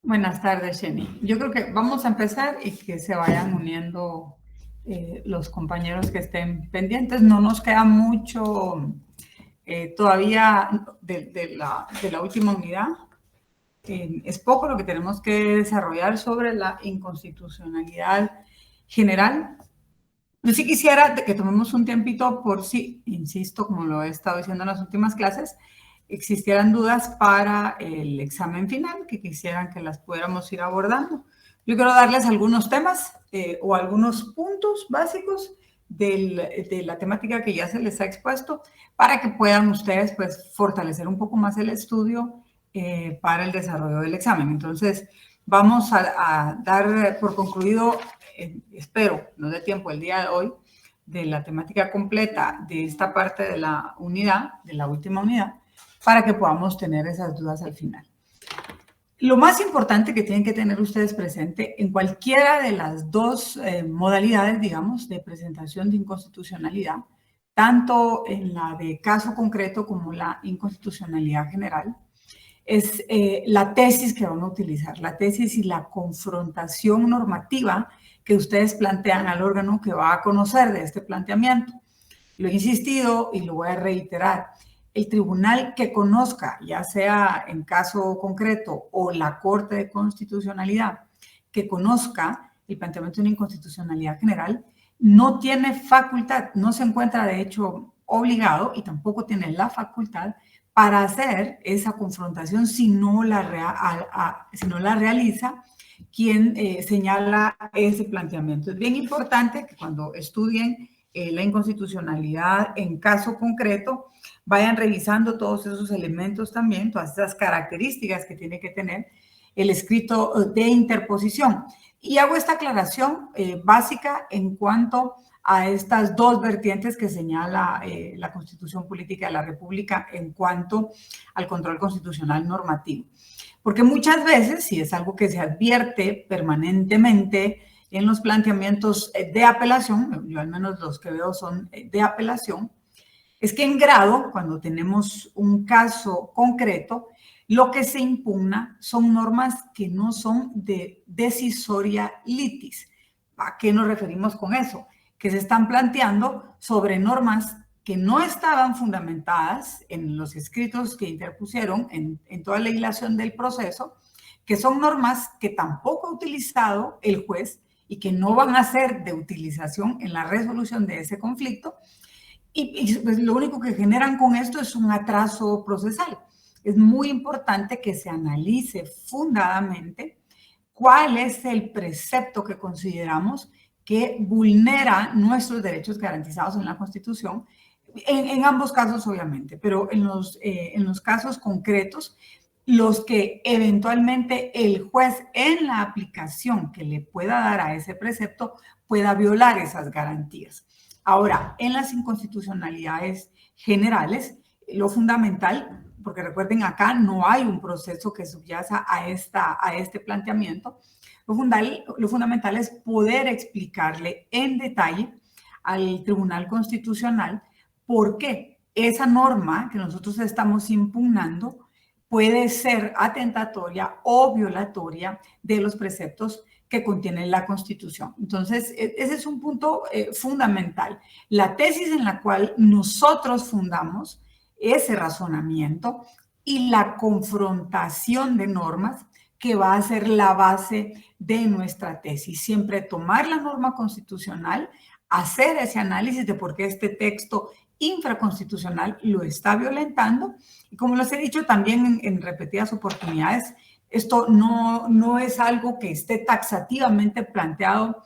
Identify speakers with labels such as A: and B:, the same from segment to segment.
A: Buenas tardes, Jenny. Yo creo que vamos a empezar y que se vayan uniendo los compañeros que estén pendientes. No nos queda mucho todavía de la última unidad. Es poco lo que tenemos que desarrollar sobre la inconstitucionalidad general. Yo sí quisiera que tomemos un tiempito por si, insisto, como lo he estado diciendo en las últimas clases, existieran dudas para el examen final, que quisieran que las pudiéramos ir abordando. Yo quiero darles algunos temas o algunos puntos básicos de la temática que ya se les ha expuesto para que puedan ustedes pues fortalecer un poco más el estudio para el desarrollo del examen. Entonces, vamos a dar por concluido, espero, no dé tiempo el día de hoy, de la temática completa de esta parte de la unidad, de la última unidad, para que podamos tener esas dudas al final. Lo más importante que tienen que tener ustedes presente en cualquiera de las dos modalidades, digamos, de presentación de inconstitucionalidad, tanto en la de caso concreto como la inconstitucionalidad general, es la tesis que van a utilizar, la tesis y la confrontación normativa que ustedes plantean al órgano que va a conocer de este planteamiento. Lo he insistido y lo voy a reiterar. El tribunal que conozca, ya sea en caso concreto o la Corte de Constitucionalidad, que conozca el planteamiento de una inconstitucionalidad general, no tiene facultad, no se encuentra de hecho obligado y tampoco tiene la facultad para hacer esa confrontación si no la realiza quien señala ese planteamiento. Es bien importante que cuando estudien la inconstitucionalidad en caso concreto, vayan revisando todos esos elementos también, todas esas características que tiene que tener el escrito de interposición. Y hago esta aclaración básica en cuanto a estas dos vertientes que señala la Constitución Política de la República en cuanto al control constitucional normativo. Porque muchas veces, si es algo que se advierte permanentemente en los planteamientos de apelación, yo al menos los que veo son de apelación, es que en grado, cuando tenemos un caso concreto, lo que se impugna son normas que no son de decisoria litis. ¿A qué nos referimos con eso? Que se están planteando sobre normas que no estaban fundamentadas en los escritos que interpusieron en toda la legislación del proceso, que son normas que tampoco ha utilizado el juez y que no van a ser de utilización en la resolución de ese conflicto, y pues lo único que generan con esto es un atraso procesal. Es muy importante que se analice fundadamente cuál es el precepto que consideramos que vulnera nuestros derechos garantizados en la Constitución, en ambos casos obviamente, pero en los casos concretos, los que eventualmente el juez en la aplicación que le pueda dar a ese precepto pueda violar esas garantías. Ahora, en las inconstitucionalidades generales, lo fundamental, porque recuerden acá no hay un proceso que subyaza a este planteamiento, lo fundamental es poder explicarle en detalle al Tribunal Constitucional por qué esa norma que nosotros estamos impugnando puede ser atentatoria o violatoria de los preceptos que contiene la Constitución. Entonces, ese es un punto fundamental. La tesis en la cual nosotros fundamos ese razonamiento y la confrontación de normas que va a ser la base de nuestra tesis. Siempre tomar la norma constitucional, hacer ese análisis de por qué este texto infraconstitucional lo está violentando. Y como les he dicho también en repetidas oportunidades, esto no es algo que esté taxativamente planteado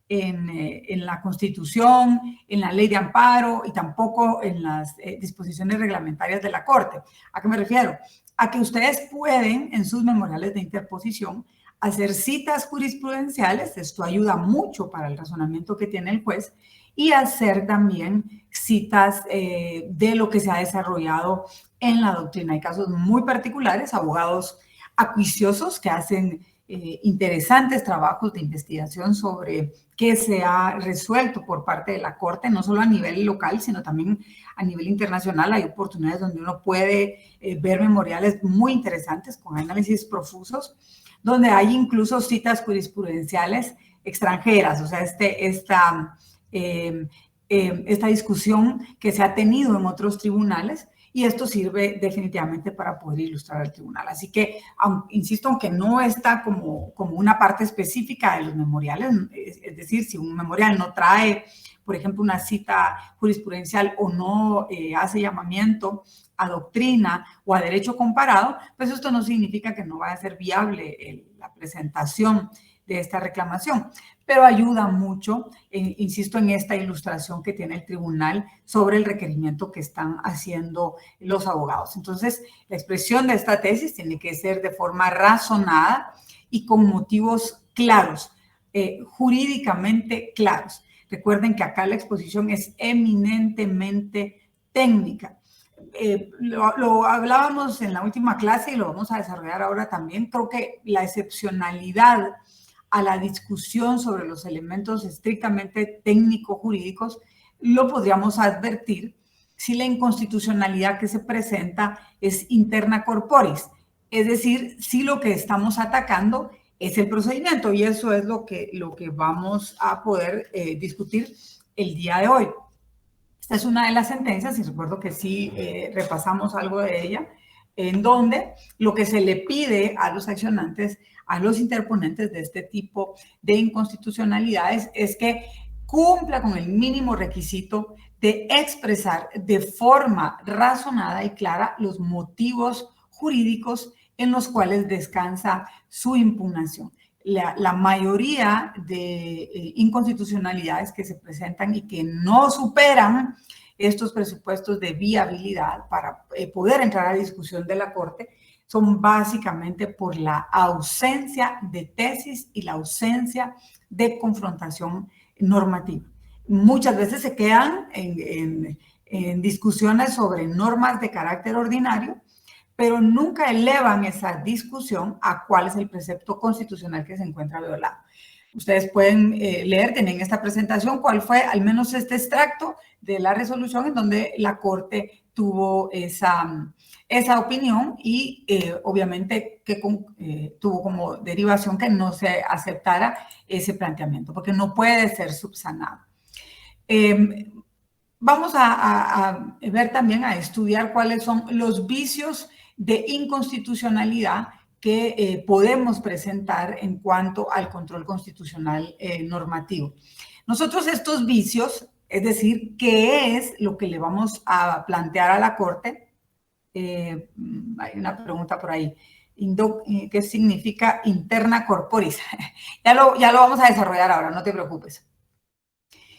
A: en la Constitución, en la Ley de Amparo y tampoco en las disposiciones reglamentarias de la Corte. ¿A qué me refiero? A que ustedes pueden, en sus memoriales de interposición, hacer citas jurisprudenciales, esto ayuda mucho para el razonamiento que tiene el juez, y hacer también citas de lo que se ha desarrollado en la doctrina. Hay casos muy particulares, abogados acuiciosos que hacen interesantes trabajos de investigación sobre qué se ha resuelto por parte de la Corte, no solo a nivel local, sino también a nivel internacional. Hay oportunidades donde uno puede ver memoriales muy interesantes con análisis profusos, donde hay incluso citas jurisprudenciales extranjeras, o sea, esta discusión que se ha tenido en otros tribunales, y esto sirve definitivamente para poder ilustrar al tribunal. Así que, insisto, aunque no está como una parte específica de los memoriales, es decir, si un memorial no trae, por ejemplo, una cita jurisprudencial o no hace llamamiento a doctrina o a derecho comparado, pues esto no significa que no vaya a ser viable la presentación de esta reclamación, pero ayuda mucho, insisto, en esta ilustración que tiene el tribunal sobre el requerimiento que están haciendo los abogados. Entonces, la expresión de esta tesis tiene que ser de forma razonada y con motivos claros, jurídicamente claros. Recuerden que acá la exposición es eminentemente técnica. Lo hablábamos en la última clase y lo vamos a desarrollar ahora también. Creo que la excepcionalidad a la discusión sobre los elementos estrictamente técnico-jurídicos lo podríamos advertir si la inconstitucionalidad que se presenta es interna corporis, es decir, si lo que estamos atacando es el procedimiento, y eso es lo que vamos a poder discutir el día de hoy. Esta es una de las sentencias, y recuerdo que sí repasamos algo de ella, en donde lo que se le pide a los accionantes, a los interponentes de este tipo de inconstitucionalidades, es que cumpla con el mínimo requisito de expresar de forma razonada y clara los motivos jurídicos en los cuales descansa su impugnación. La mayoría de inconstitucionalidades que se presentan y que no superan estos presupuestos de viabilidad para poder entrar a discusión de la Corte son básicamente por la ausencia de tesis y la ausencia de confrontación normativa. Muchas veces se quedan en discusiones sobre normas de carácter ordinario, pero nunca elevan esa discusión a cuál es el precepto constitucional que se encuentra violado. Ustedes pueden leer, tienen esta presentación, cuál fue al menos este extracto de la resolución en donde la Corte tuvo esa opinión y obviamente que tuvo como derivación que no se aceptara ese planteamiento, porque no puede ser subsanado. Vamos a ver también, a estudiar cuáles son los vicios de inconstitucionalidad que podemos presentar en cuanto al control constitucional normativo. Nosotros estos vicios, es decir, ¿qué es lo que le vamos a plantear a la Corte? Hay una pregunta por ahí. ¿Qué significa interna corporis? Ya lo vamos a desarrollar ahora, no te preocupes.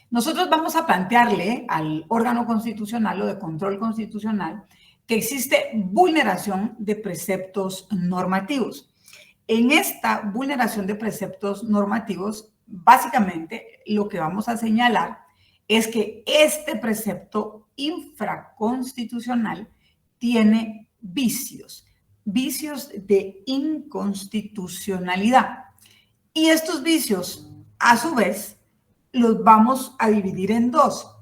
A: Nosotros vamos a plantearle al órgano constitucional o de control constitucional que existe vulneración de preceptos normativos. En esta vulneración de preceptos normativos, básicamente lo que vamos a señalar es que este precepto infraconstitucional tiene vicios de inconstitucionalidad. Y estos vicios, a su vez, los vamos a dividir en dos,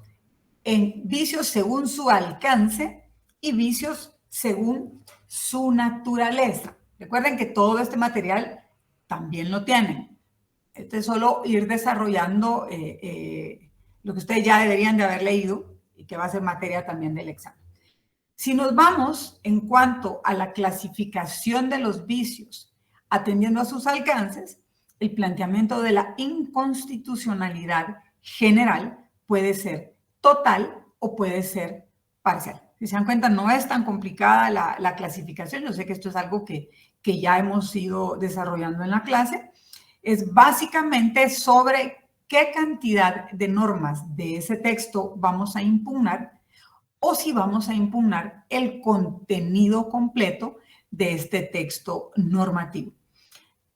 A: en vicios según su alcance y vicios según su naturaleza. Recuerden que todo este material también lo tienen. Este es solo ir desarrollando lo que ustedes ya deberían de haber leído y que va a ser materia también del examen. Si nos vamos en cuanto a la clasificación de los vicios atendiendo a sus alcances, el planteamiento de la inconstitucionalidad general puede ser total o puede ser parcial. Si se dan cuenta, no es tan complicada la clasificación. Yo sé que esto es algo que ya hemos ido desarrollando en la clase. Es básicamente sobre qué cantidad de normas de ese texto vamos a impugnar o si vamos a impugnar el contenido completo de este texto normativo.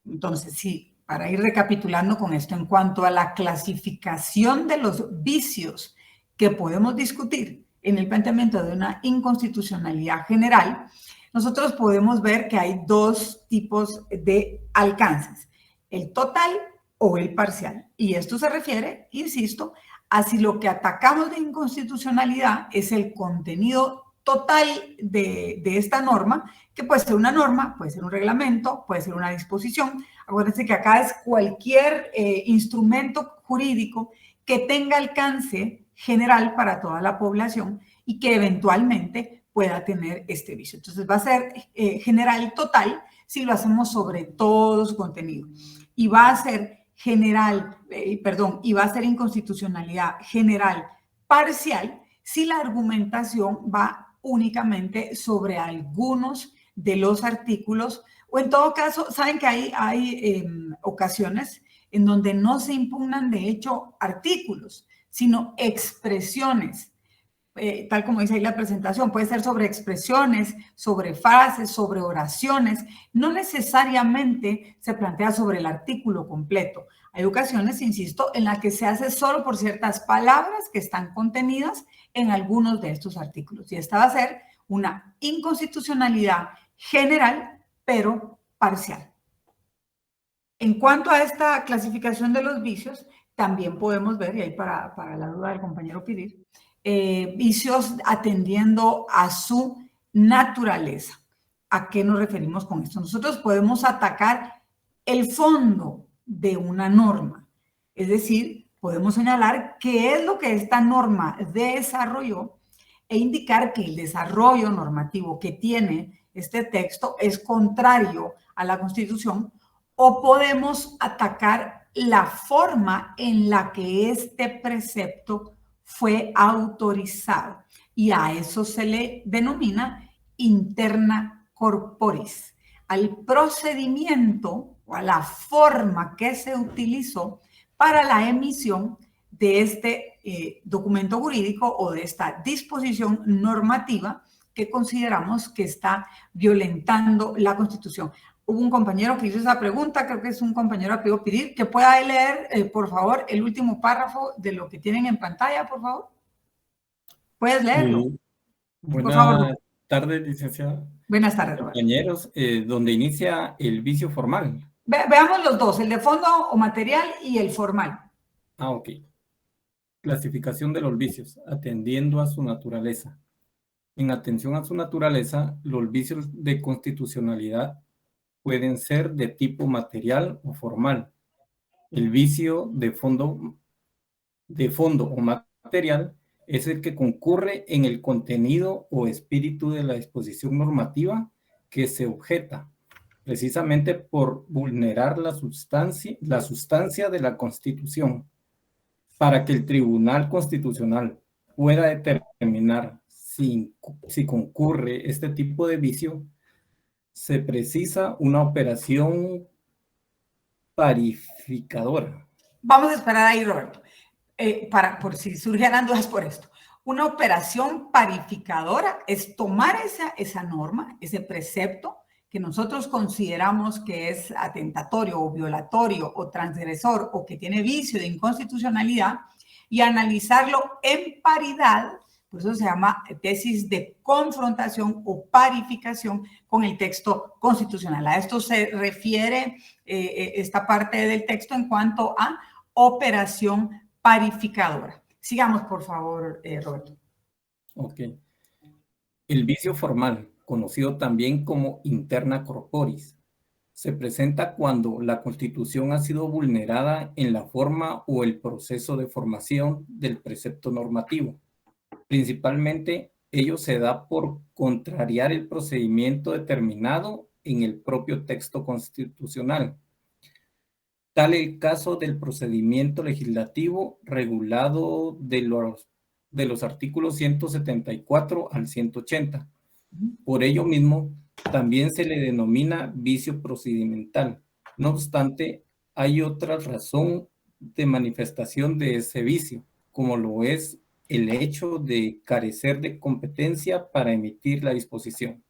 A: Entonces, sí, para ir recapitulando con esto, en cuanto a la clasificación de los vicios que podemos discutir en el planteamiento de una inconstitucionalidad general, nosotros podemos ver que hay dos tipos de alcances, el total o el parcial. Y esto se refiere, insisto, a si lo que atacamos de inconstitucionalidad es el contenido total de esta norma, que puede ser una norma, puede ser un reglamento, puede ser una disposición. Acuérdense que acá es cualquier instrumento jurídico que tenga alcance general para toda la población y que eventualmente pueda tener este vicio. Entonces va a ser general total si lo hacemos sobre todo su contenido. Y va a ser y va a ser inconstitucionalidad general parcial si la argumentación va únicamente sobre algunos de los artículos, o en todo caso, saben que hay ocasiones en donde no se impugnan de hecho artículos, sino expresiones, tal como dice ahí la presentación, puede ser sobre expresiones, sobre frases, sobre oraciones, no necesariamente se plantea sobre el artículo completo. Hay ocasiones, insisto, en las que se hace solo por ciertas palabras que están contenidas en algunos de estos artículos. Y esta va a ser una inconstitucionalidad general, pero parcial. En cuanto a esta clasificación de los vicios, también podemos ver, y ahí para la duda del compañero Pirir, vicios atendiendo a su naturaleza. ¿A qué nos referimos con esto? Nosotros podemos atacar el fondo de una norma, es decir, podemos señalar qué es lo que esta norma desarrolló e indicar que el desarrollo normativo que tiene este texto es contrario a la Constitución, o podemos atacar la forma en la que este precepto fue autorizado, y a eso se le denomina interna corporis, al procedimiento o a la forma que se utilizó para la emisión de este documento jurídico o de esta disposición normativa que consideramos que está violentando la Constitución. Hubo un compañero que hizo esa pregunta, creo que es un compañero a pedir que pueda leer, por favor, el último párrafo de lo que tienen en pantalla, por favor. ¿Puedes leerlo? Por favor.
B: Buenas tardes, licenciada.
A: Buenas tardes, Roberto.
B: Compañeros, donde inicia el vicio formal.
A: Veamos los dos, el de fondo o material y el formal.
B: Ok. Clasificación de los vicios, atendiendo a su naturaleza. En atención a su naturaleza, los vicios de constitucionalidad pueden ser de tipo material o formal. El vicio de fondo o material es el que concurre en el contenido o espíritu de la disposición normativa que se objeta, precisamente por vulnerar la sustancia de la Constitución. Para que el Tribunal Constitucional pueda determinar si concurre este tipo de vicio, se precisa una operación parificadora.
A: Vamos a esperar ahí, Roberto, por si surgieran dudas por esto. Una operación parificadora es tomar esa norma, ese precepto que nosotros consideramos que es atentatorio o violatorio o transgresor o que tiene vicio de inconstitucionalidad, y analizarlo en paridad, por eso se llama tesis de confrontación o parificación con el texto constitucional. A esto se refiere esta parte del texto en cuanto a operación parificadora. Sigamos, por favor, Roberto.
B: Ok. El vicio formal, conocido también como interna corporis, se presenta cuando la Constitución ha sido vulnerada en la forma o el proceso de formación del precepto normativo. Principalmente, ello se da por contrariar el procedimiento determinado en el propio texto constitucional. Tal el caso del procedimiento legislativo regulado de los artículos 174 al 180. Por ello mismo, también se le denomina vicio procedimental. No obstante, hay otra razón de manifestación de ese vicio, como lo es el hecho de carecer de competencia para emitir la disposición.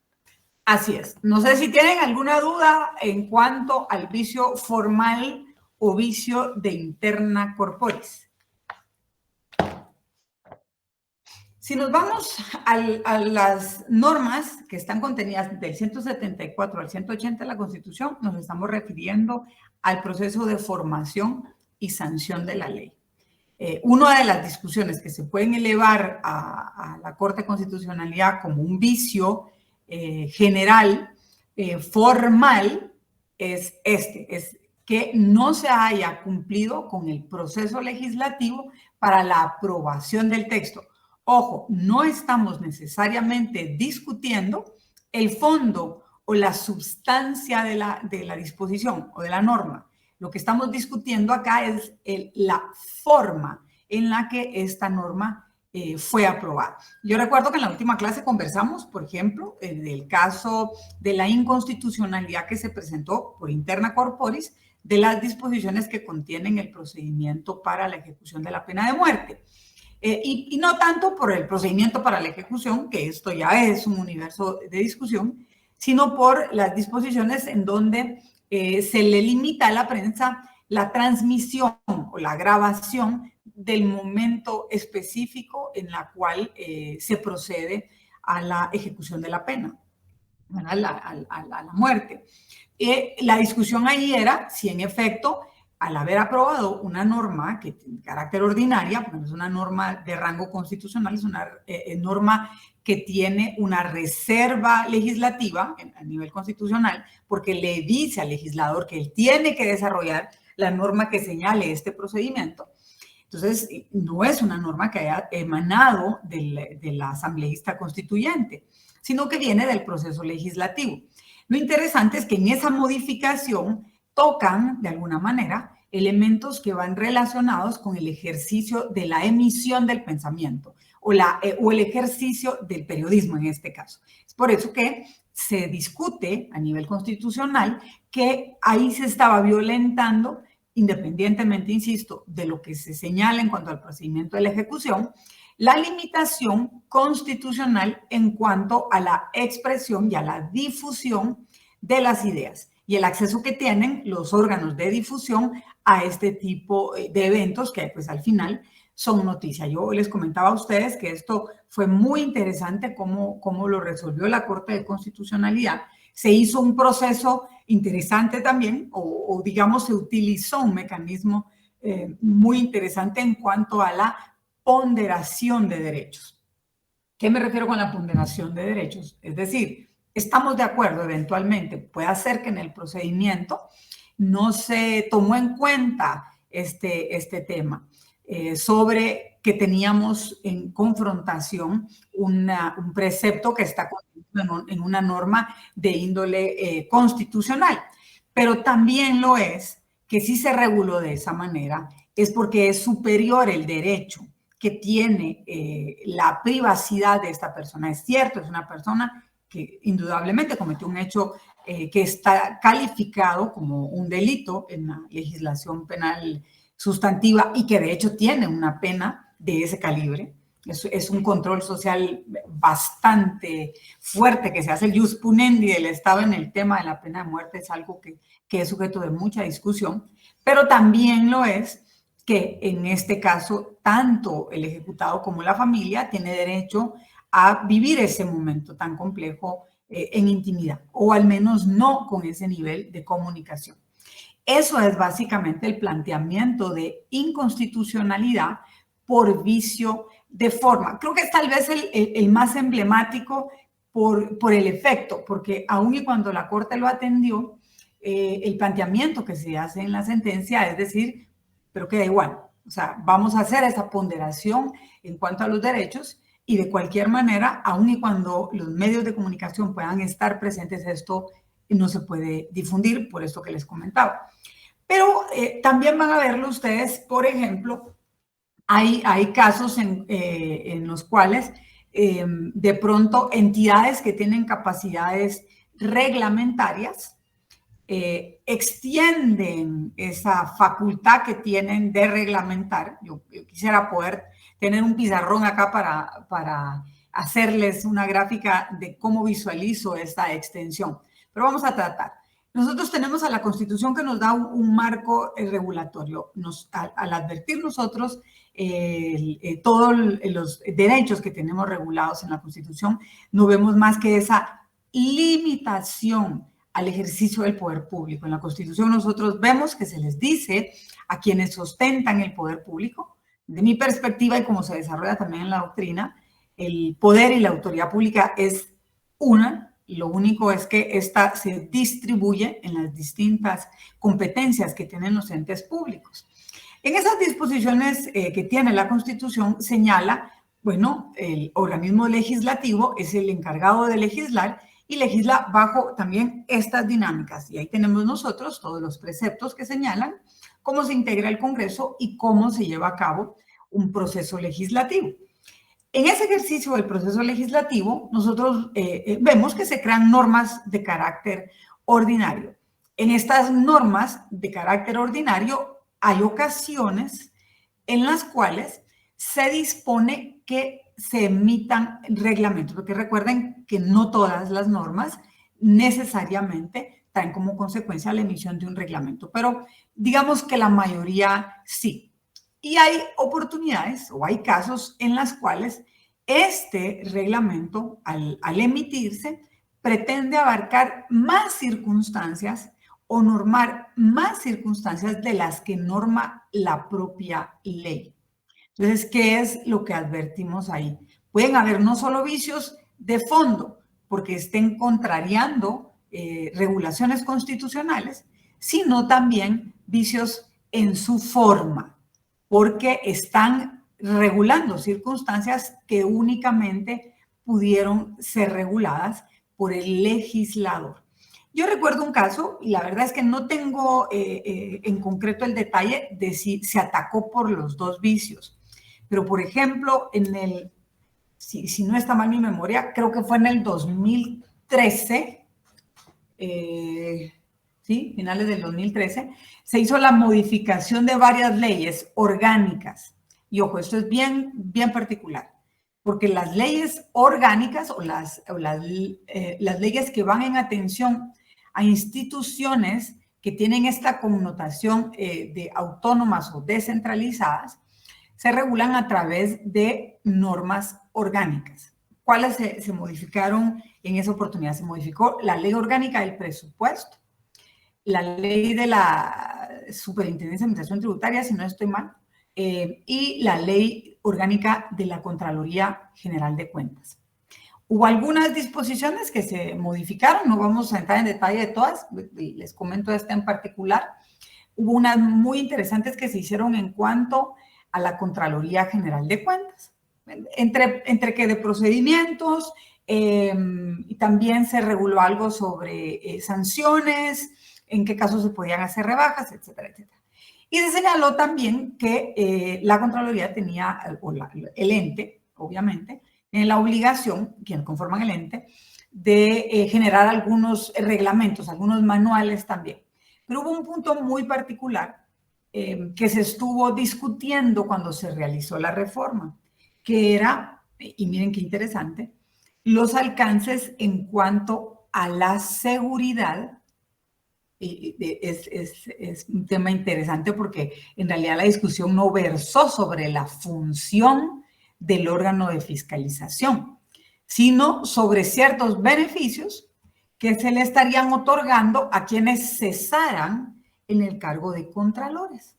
A: Así es. No sé si tienen alguna duda en cuanto al vicio formal o vicio de interna corporis. Si nos vamos a las normas que están contenidas del 174 al 180 de la Constitución, nos estamos refiriendo al proceso de formación y sanción de la ley. Una de las discusiones que se pueden elevar a la Corte de Constitucionalidad como un vicio general, formal, es que no se haya cumplido con el proceso legislativo para la aprobación del texto. Ojo, no estamos necesariamente discutiendo el fondo o la sustancia de la disposición o de la norma. Lo que estamos discutiendo acá es la forma en la que esta norma fue aprobada. Yo recuerdo que en la última clase conversamos, por ejemplo, del caso de la inconstitucionalidad que se presentó por interna corporis de las disposiciones que contienen el procedimiento para la ejecución de la pena de muerte. Y no tanto por el procedimiento para la ejecución, que esto ya es un universo de discusión, sino por las disposiciones en donde se le limita a la prensa la transmisión o la grabación del momento específico en la cual se procede a la ejecución de la pena, a la muerte. La discusión ahí era si en efecto, al haber aprobado una norma que tiene carácter ordinaria, porque no es una norma de rango constitucional, es una norma que tiene una reserva legislativa a nivel constitucional, porque le dice al legislador que él tiene que desarrollar la norma que señale este procedimiento. Entonces, no es una norma que haya emanado de la asambleísta constituyente, sino que viene del proceso legislativo. Lo interesante es que en esa modificación tocan, de alguna manera, elementos que van relacionados con el ejercicio de la emisión del pensamiento o el ejercicio del periodismo en este caso. Es por eso que se discute a nivel constitucional que ahí se estaba violentando, independientemente, insisto, de lo que se señala en cuanto al procedimiento de la ejecución, la limitación constitucional en cuanto a la expresión y a la difusión de las ideas y el acceso que tienen los órganos de difusión a este tipo de eventos que pues al final son noticia. Yo les comentaba a ustedes que esto fue muy interesante cómo lo resolvió la Corte de Constitucionalidad. Se hizo un proceso interesante también, o digamos se utilizó un mecanismo muy interesante en cuanto a la ponderación de derechos. ¿Qué me refiero con la ponderación de derechos? Es decir, estamos de acuerdo eventualmente, puede ser que en el procedimiento no se tomó en cuenta este tema sobre que teníamos en confrontación un precepto que está contenido en una norma de índole constitucional, pero también lo es que si se reguló de esa manera es porque es superior el derecho que tiene la privacidad de esta persona. Es cierto, es una persona que indudablemente cometió un hecho que está calificado como un delito en la legislación penal sustantiva y que de hecho tiene una pena de ese calibre. Es un control social bastante fuerte que se hace el jus punendi del Estado en el tema de la pena de muerte. Es algo que es sujeto de mucha discusión, pero también lo es que en este caso tanto el ejecutado como la familia tiene derecho a vivir ese momento tan complejo en intimidad, o al menos no con ese nivel de comunicación. Eso es básicamente el planteamiento de inconstitucionalidad por vicio de forma. Creo que es tal vez el más emblemático por el efecto, porque aun y cuando la Corte lo atendió, el planteamiento que se hace en la sentencia es decir, pero queda igual. O sea, vamos a hacer esa ponderación en cuanto a los derechos y de cualquier manera, aun y cuando los medios de comunicación puedan estar presentes, esto no se puede difundir, por esto que les comentaba. Pero también van a verlo ustedes, por ejemplo, hay casos en los cuales de pronto entidades que tienen capacidades reglamentarias extienden esa facultad que tienen de reglamentar. Yo quisiera poder tener un pizarrón acá para hacerles una gráfica de cómo visualizo esta extensión. Pero vamos a tratar. Nosotros tenemos a la Constitución que nos da un marco regulatorio. Al advertir nosotros todos los derechos que tenemos regulados en la Constitución, no vemos más que esa limitación al ejercicio del poder público. En la Constitución nosotros vemos que se les dice a quienes ostentan el poder público, de mi perspectiva y como se desarrolla también en la doctrina, el poder y la autoridad pública es una. Lo único es que esta se distribuye en las distintas competencias que tienen los entes públicos. En esas disposiciones que tiene la Constitución señala, bueno, el organismo legislativo es el encargado de legislar y legisla bajo también estas dinámicas. Y ahí tenemos nosotros todos los preceptos que señalan cómo se integra el Congreso y cómo se lleva a cabo un proceso legislativo. En ese ejercicio del proceso legislativo, nosotros vemos que se crean normas de carácter ordinario. En estas normas de carácter ordinario hay ocasiones en las cuales se dispone que se emitan reglamentos, porque recuerden que no todas las normas necesariamente traen como consecuencia la emisión de un reglamento, pero digamos que la mayoría sí. Y hay oportunidades o hay casos en las cuales este reglamento, al emitirse, pretende abarcar más circunstancias o normar más circunstancias de las que norma la propia ley. Entonces, ¿qué es lo que advertimos ahí? Pueden haber no solo vicios de fondo, porque estén contrariando regulaciones constitucionales, sino también vicios en su forma, porque están regulando circunstancias que únicamente pudieron ser reguladas por el legislador. Yo recuerdo un caso, y la verdad es que no tengo en concreto el detalle de si se atacó por los dos vicios, pero por ejemplo, si no está mal mi memoria, creo que fue en el 2013, ¿sí? Finales del 2013, se hizo la modificación de varias leyes orgánicas. Y ojo, esto es bien, bien particular, porque las leyes orgánicas o las leyes que van en atención a instituciones que tienen esta connotación de autónomas o descentralizadas, se regulan a través de normas orgánicas. ¿Cuáles se modificaron en esa oportunidad? Se modificó la ley orgánica del presupuesto, la ley de la Superintendencia de Administración Tributaria, si no estoy mal, y la ley orgánica de la Contraloría General de Cuentas. Hubo algunas disposiciones que se modificaron, no vamos a entrar en detalle de todas, les comento esta en particular. Hubo unas muy interesantes que se hicieron en cuanto a la Contraloría General de Cuentas, entre que de procedimientos, y también se reguló algo sobre sanciones, en qué casos se podían hacer rebajas, etcétera, etcétera. Y se señaló también que la Contraloría tenía, o el ente, obviamente, tiene la obligación, quienes conforman el ente, de generar algunos reglamentos, algunos manuales también. Pero hubo un punto muy particular que se estuvo discutiendo cuando se realizó la reforma, que era, y miren qué interesante, los alcances en cuanto a la seguridad. Es un tema interesante porque en realidad la discusión no versó sobre la función del órgano de fiscalización, sino sobre ciertos beneficios que se le estarían otorgando a quienes cesaran en el cargo de contralores.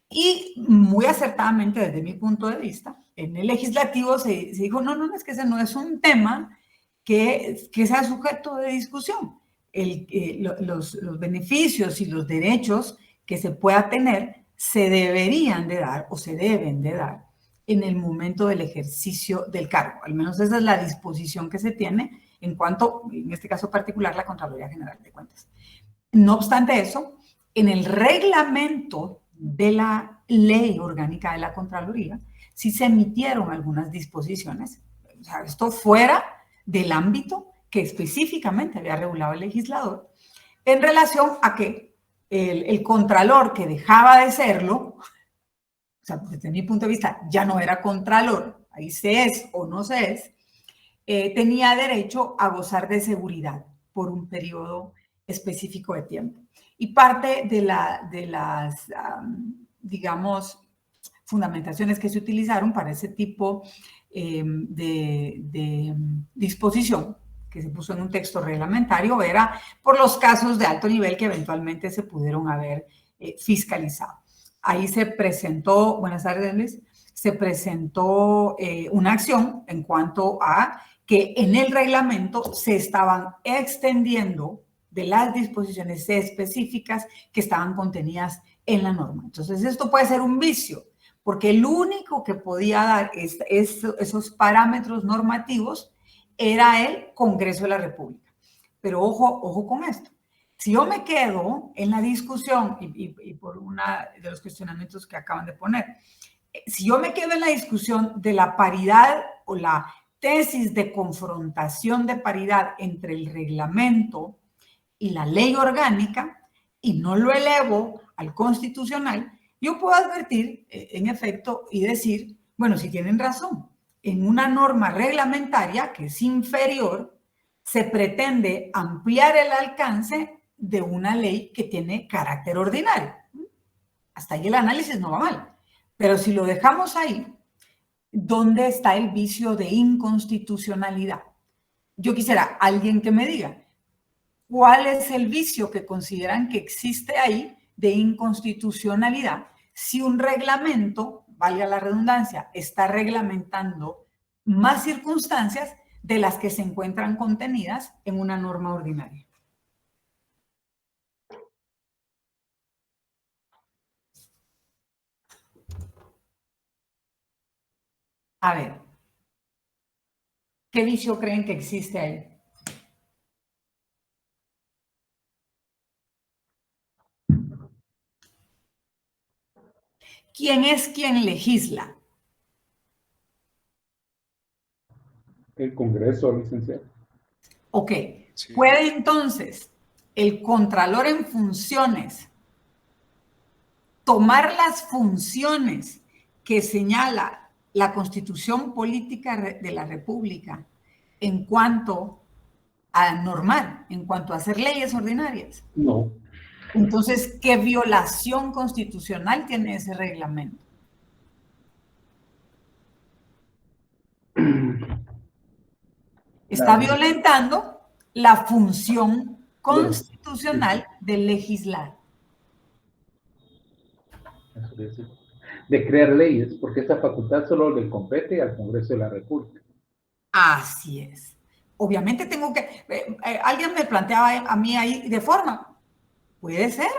A: Y muy acertadamente, desde mi punto de vista, en el legislativo se dijo, no, es que ese no es un tema que sea sujeto de discusión. Los beneficios y los derechos que se pueda tener se deberían de dar o se deben de dar en el momento del ejercicio del cargo. Al menos esa es la disposición que se tiene en cuanto, en este caso particular, la Contraloría General de Cuentas. No obstante eso, en el reglamento de la ley orgánica de la Contraloría, sí se emitieron algunas disposiciones, o sea, esto fuera del ámbito que específicamente había regulado el legislador, en relación a que el contralor que dejaba de serlo, o sea, desde mi punto de vista, ya no era contralor, ahí se es o no se es, tenía derecho a gozar de seguridad por un periodo específico de tiempo. Y parte de las, digamos, fundamentaciones que se utilizaron para ese tipo de disposición que se puso en un texto reglamentario era por los casos de alto nivel que eventualmente se pudieron haber fiscalizado. Ahí se presentó, buenas tardes Luis, se presentó una acción en cuanto a que en el reglamento se estaban extendiendo de las disposiciones específicas que estaban contenidas en la norma. Entonces, esto puede ser un vicio, porque el único que podía dar esos parámetros normativos era el Congreso de la República. Pero ojo con esto. Si yo me quedo en la discusión, y por uno de los cuestionamientos que acaban de poner, si yo me quedo en la discusión de la paridad o la tesis de confrontación de paridad entre el reglamento y la ley orgánica, y no lo elevo al constitucional, yo puedo advertir, en efecto, y decir, bueno, si tienen razón, en una norma reglamentaria que es inferior, se pretende ampliar el alcance de una ley que tiene carácter ordinario. Hasta ahí el análisis no va mal. Pero si lo dejamos ahí, ¿dónde está el vicio de inconstitucionalidad? Yo quisiera alguien que me diga, ¿cuál es el vicio que consideran que existe ahí de inconstitucionalidad si un reglamento, valga la redundancia, está reglamentando más circunstancias de las que se encuentran contenidas en una norma ordinaria? A ver, ¿qué vicio creen que existe ahí? ¿Quién es quien legisla?
C: El Congreso, licenciado.
A: Ok, sí. ¿Puede entonces el Contralor en funciones tomar las funciones que señala la Constitución Política de la República en cuanto a normar, en cuanto a hacer leyes ordinarias?
C: No.
A: Entonces, ¿qué violación constitucional tiene ese reglamento? Está violentando la función constitucional de legislar.
C: De crear leyes, porque esa facultad solo le compete al Congreso de la República.
A: Así es. Obviamente tengo que... alguien me planteaba a mí ahí de forma. Puede ser,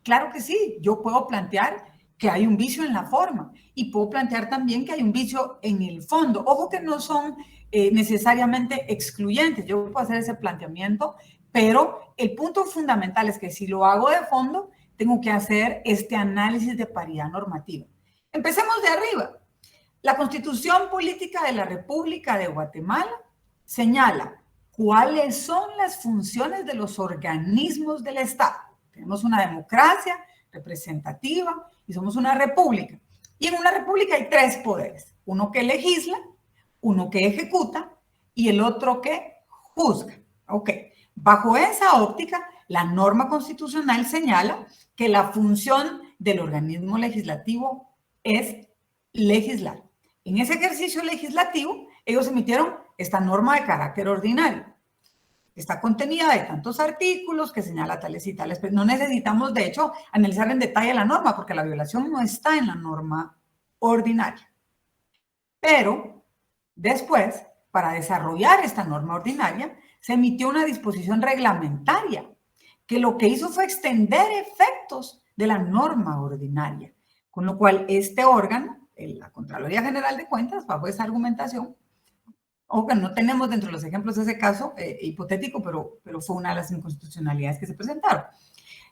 A: claro que sí. Yo puedo plantear que hay un vicio en la forma y puedo plantear también que hay un vicio en el fondo. Ojo que no son necesariamente excluyentes. Yo puedo hacer ese planteamiento, pero el punto fundamental es que si lo hago de fondo, tengo que hacer este análisis de paridad normativa. Empecemos de arriba. La Constitución Política de la República de Guatemala señala cuáles son las funciones de los organismos del Estado. Tenemos una democracia representativa y somos una república. Y en una república hay tres poderes. Uno que legisla, uno que ejecuta y el otro que juzga. Ok. Bajo esa óptica, la norma constitucional señala que la función del organismo legislativo es legislar. En ese ejercicio legislativo, ellos emitieron esta norma de carácter ordinario. Está contenida de tantos artículos que señala tales y tales. Pero no necesitamos, de hecho, analizar en detalle la norma porque la violación no está en la norma ordinaria. Pero después, para desarrollar esta norma ordinaria, se emitió una disposición reglamentaria que lo que hizo fue extender efectos de la norma ordinaria. Con lo cual, este órgano, la Contraloría General de Cuentas, bajo esa argumentación, ojo que no tenemos dentro de los ejemplos ese caso hipotético, pero fue una de las inconstitucionalidades que se presentaron.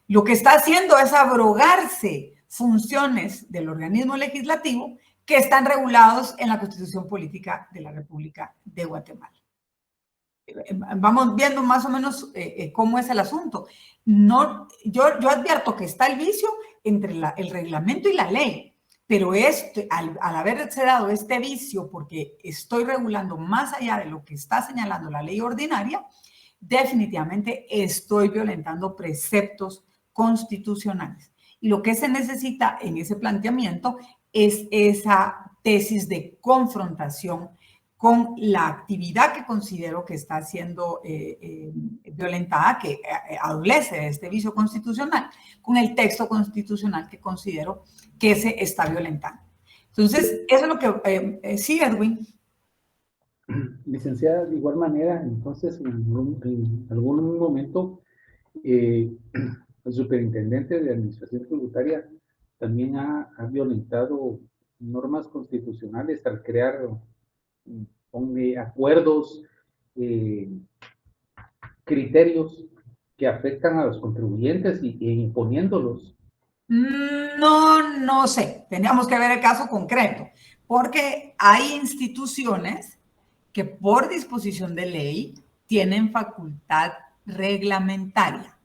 A: Lo que está haciendo es abrogarse funciones del organismo legislativo que están regulados en la Constitución Política de la República de Guatemala. Vamos viendo más o menos cómo es el asunto. No, yo advierto que está el vicio entre el reglamento y la ley. Pero al haberse dado este vicio, porque estoy regulando más allá de lo que está señalando la ley ordinaria, definitivamente estoy violentando preceptos constitucionales. Y lo que se necesita en ese planteamiento es esa tesis de confrontación con la actividad que considero que está siendo violentada, que adolece de este vicio constitucional, con el texto constitucional que considero que se está violentando. Entonces, eso es lo que... sí, Edwin.
C: Licenciada, de igual manera, entonces, en algún momento, el superintendente de Administración Tributaria también ha violentado normas constitucionales al crear acuerdos, criterios que afectan a los contribuyentes e imponiéndolos.
A: No sé, tendríamos que ver el caso concreto, porque hay instituciones que por disposición de ley tienen facultad reglamentaria,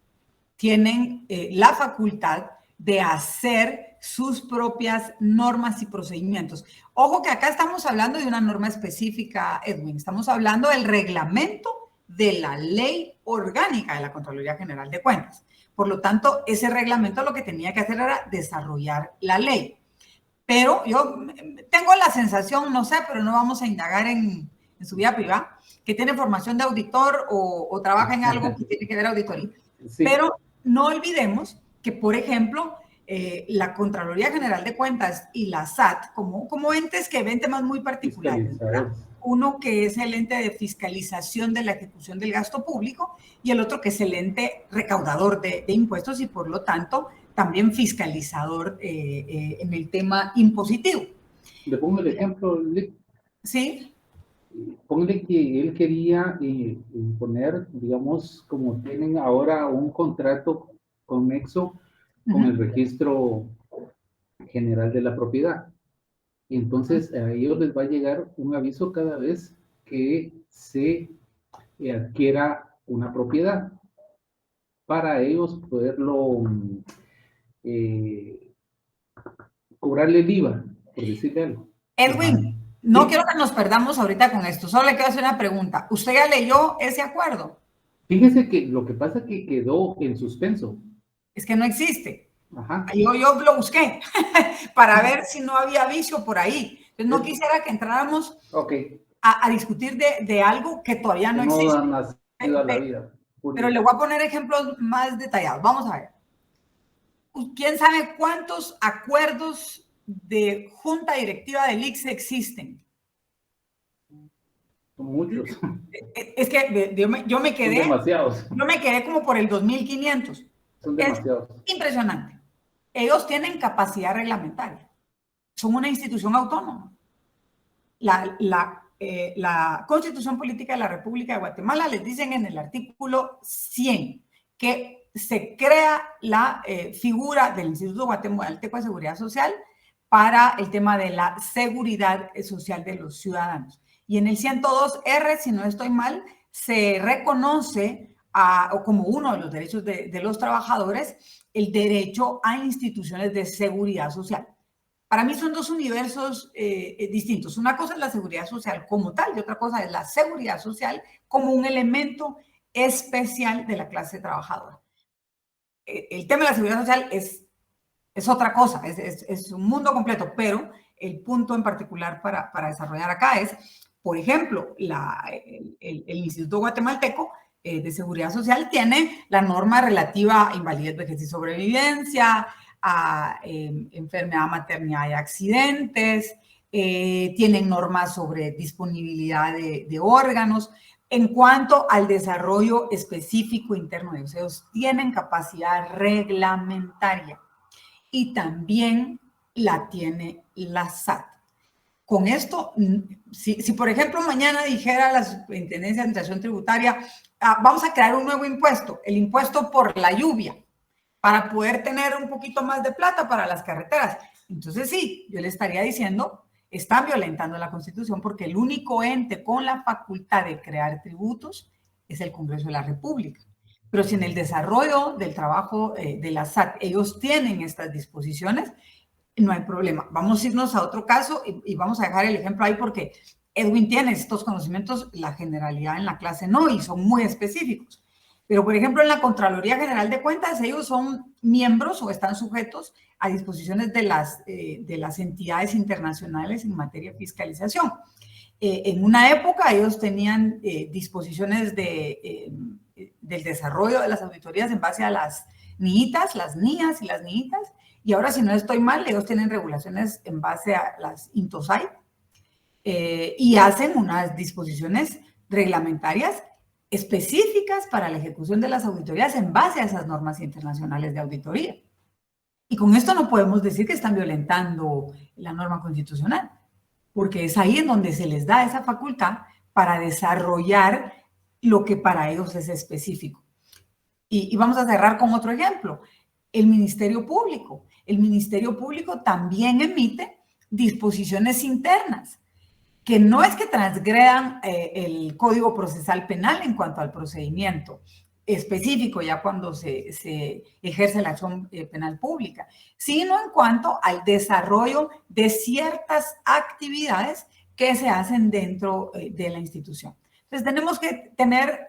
A: tienen la facultad de hacer sus propias normas y procedimientos. Ojo que acá estamos hablando de una norma específica, Edwin, estamos hablando del reglamento de la ley orgánica de la Contraloría General de Cuentas. Por lo tanto, ese reglamento lo que tenía que hacer era desarrollar la ley. Pero yo tengo la sensación, no sé, pero no vamos a indagar en su vida privada, que tiene formación de auditor o trabaja en algo que tiene que ver auditoría. Sí. Pero no olvidemos que, por ejemplo, la Contraloría General de Cuentas y la SAT, como entes que ven temas muy particulares, ¿verdad? Uno que es el ente de fiscalización de la ejecución del gasto público y el otro que es el ente recaudador de impuestos y, por lo tanto, también fiscalizador en el tema impositivo.
C: Le pongo el ejemplo, Lick.
A: Sí.
C: Ponle que él quería imponer, digamos, como tienen ahora un contrato conexo con el registro general de la propiedad. Entonces, a ellos les va a llegar un aviso cada vez que se adquiera una propiedad, para ellos poderlo cobrarle el IVA, por decirle algo.
A: Edwin, no quiero que nos perdamos ahorita con esto, solo le quiero hacer una pregunta. ¿Usted ya leyó ese acuerdo?
C: Fíjese que lo que pasa es que quedó en suspenso.
A: Es que no existe.
C: Ajá.
A: Yo lo busqué para ver si no había vicio por ahí. Entonces no quisiera que entráramos a discutir de algo que todavía no existe.
C: No ha nacido a la vida.
A: Pero le voy a poner ejemplos más detallados. Vamos a ver. ¿Quién sabe cuántos acuerdos de junta directiva del ICSE existen?
C: Son muchos.
A: Es que yo me quedé...
C: Son demasiados.
A: Yo me quedé como por el 2500.
C: Son demasiados.
A: Es impresionante. Ellos tienen capacidad reglamentaria. Son una institución autónoma. La Constitución Política de la República de Guatemala les dicen en el artículo 100 que se crea la figura del Instituto Guatemalteco de Seguridad Social para el tema de la seguridad social de los ciudadanos. Y en el 102R, si no estoy mal, se reconoce como uno de los derechos de los trabajadores el derecho a instituciones de seguridad social. Para mí son dos universos distintos. Una cosa es la seguridad social como tal y otra cosa es la seguridad social como un elemento especial de la clase trabajadora. El tema de la seguridad social es otra cosa, es un mundo completo, pero el punto en particular para desarrollar acá es, por ejemplo, el Instituto Guatemalteco de Seguridad Social tiene la norma relativa a invalidez, vejez y sobrevivencia, a enfermedad, maternidad y accidentes, tienen normas sobre disponibilidad de órganos. En cuanto al desarrollo específico interno de ellos tienen capacidad reglamentaria y también la tiene la SAT. Con esto, si por ejemplo mañana dijera la Superintendencia de Administración Tributaria, vamos a crear un nuevo impuesto, el impuesto por la lluvia, para poder tener un poquito más de plata para las carreteras. Entonces sí, yo le estaría diciendo, están violentando la Constitución porque el único ente con la facultad de crear tributos es el Congreso de la República. Pero si en el desarrollo del trabajo de la SAT ellos tienen estas disposiciones, no hay problema. Vamos a irnos a otro caso y vamos a dejar el ejemplo ahí porque Edwin tiene estos conocimientos, la generalidad en la clase no, y son muy específicos. Pero, por ejemplo, en la Contraloría General de Cuentas, ellos son miembros o están sujetos a disposiciones de las entidades internacionales en materia de fiscalización. En una época ellos tenían disposiciones del desarrollo de las auditorías en base a las NIITAS, las NIAS y las NIITAS, y ahora, si no estoy mal, ellos tienen regulaciones en base a las INTOSAI y hacen unas disposiciones reglamentarias específicas para la ejecución de las auditorías en base a esas normas internacionales de auditoría. Y con esto no podemos decir que están violentando la norma constitucional, porque es ahí en donde se les da esa facultad para desarrollar lo que para ellos es específico. Y vamos a cerrar con otro ejemplo. El Ministerio Público. El Ministerio Público también emite disposiciones internas, que no es que transgredan el Código Procesal Penal en cuanto al procedimiento específico, ya cuando se ejerce la acción penal pública, sino en cuanto al desarrollo de ciertas actividades que se hacen dentro de la institución. Entonces, tenemos que tener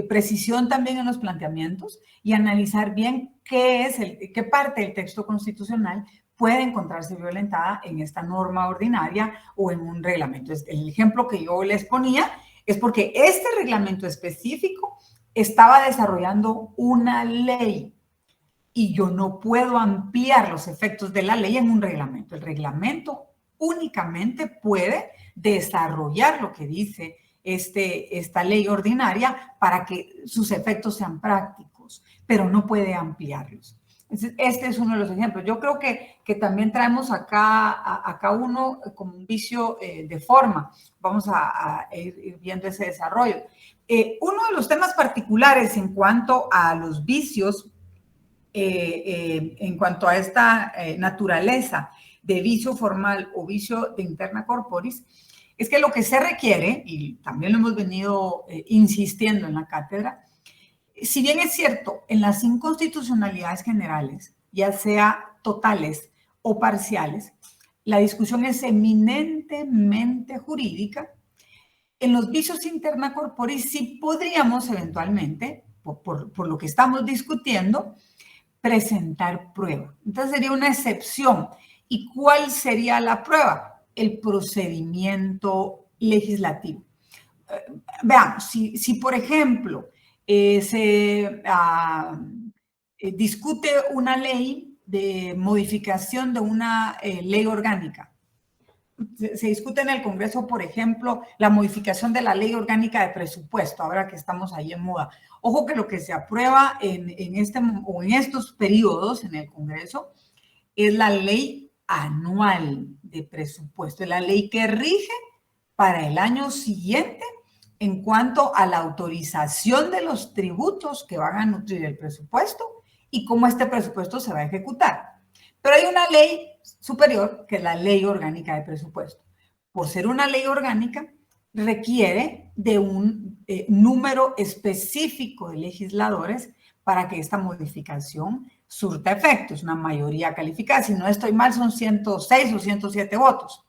A: precisión también en los planteamientos y analizar bien qué parte del texto constitucional puede encontrarse violentada en esta norma ordinaria o en un reglamento. El ejemplo que yo les ponía es porque este reglamento específico estaba desarrollando una ley y yo no puedo ampliar los efectos de la ley en un reglamento. El reglamento únicamente puede desarrollar lo que dice esta ley ordinaria para que sus efectos sean prácticos, pero no puede ampliarlos. Este es uno de los ejemplos. Yo creo que también traemos acá uno como un vicio de forma. Vamos a ir viendo ese desarrollo. Uno de los temas particulares en cuanto a los vicios, en cuanto a esta naturaleza de vicio formal o vicio de interna corporis, es que lo que se requiere, y también lo hemos venido insistiendo en la cátedra, si bien es cierto, en las inconstitucionalidades generales, ya sea totales o parciales, la discusión es eminentemente jurídica, en los vicios interna corporis sí podríamos eventualmente, por lo que estamos discutiendo, presentar prueba. Entonces sería una excepción. ¿Y cuál sería la prueba? El procedimiento legislativo. Veamos, si por ejemplo se discute una ley de modificación de una ley orgánica, se discute en el Congreso, por ejemplo, la modificación de la ley orgánica de presupuesto, ahora que estamos ahí en moda. Ojo que lo que se aprueba en estos periodos en el Congreso es la ley anual de presupuesto, es la ley que rige para el año siguiente en cuanto a la autorización de los tributos que van a nutrir el presupuesto y cómo este presupuesto se va a ejecutar. Pero hay una ley superior, que es la Ley Orgánica de Presupuesto. Por ser una ley orgánica, requiere de un número específico de legisladores para que esta modificación surta efecto. Es una mayoría calificada. Si no estoy mal, son 106 o 107 votos.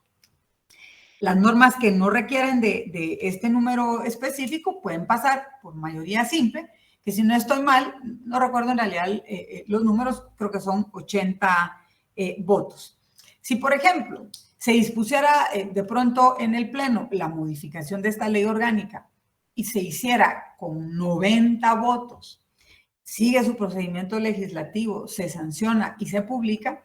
A: Las normas que no requieren de este número específico pueden pasar por mayoría simple, que si no estoy mal, no recuerdo en realidad los números, creo que son 80 votos. Si, por ejemplo, se dispusiera de pronto en el Pleno la modificación de esta ley orgánica y se hiciera con 90 votos, sigue su procedimiento legislativo, se sanciona y se publica,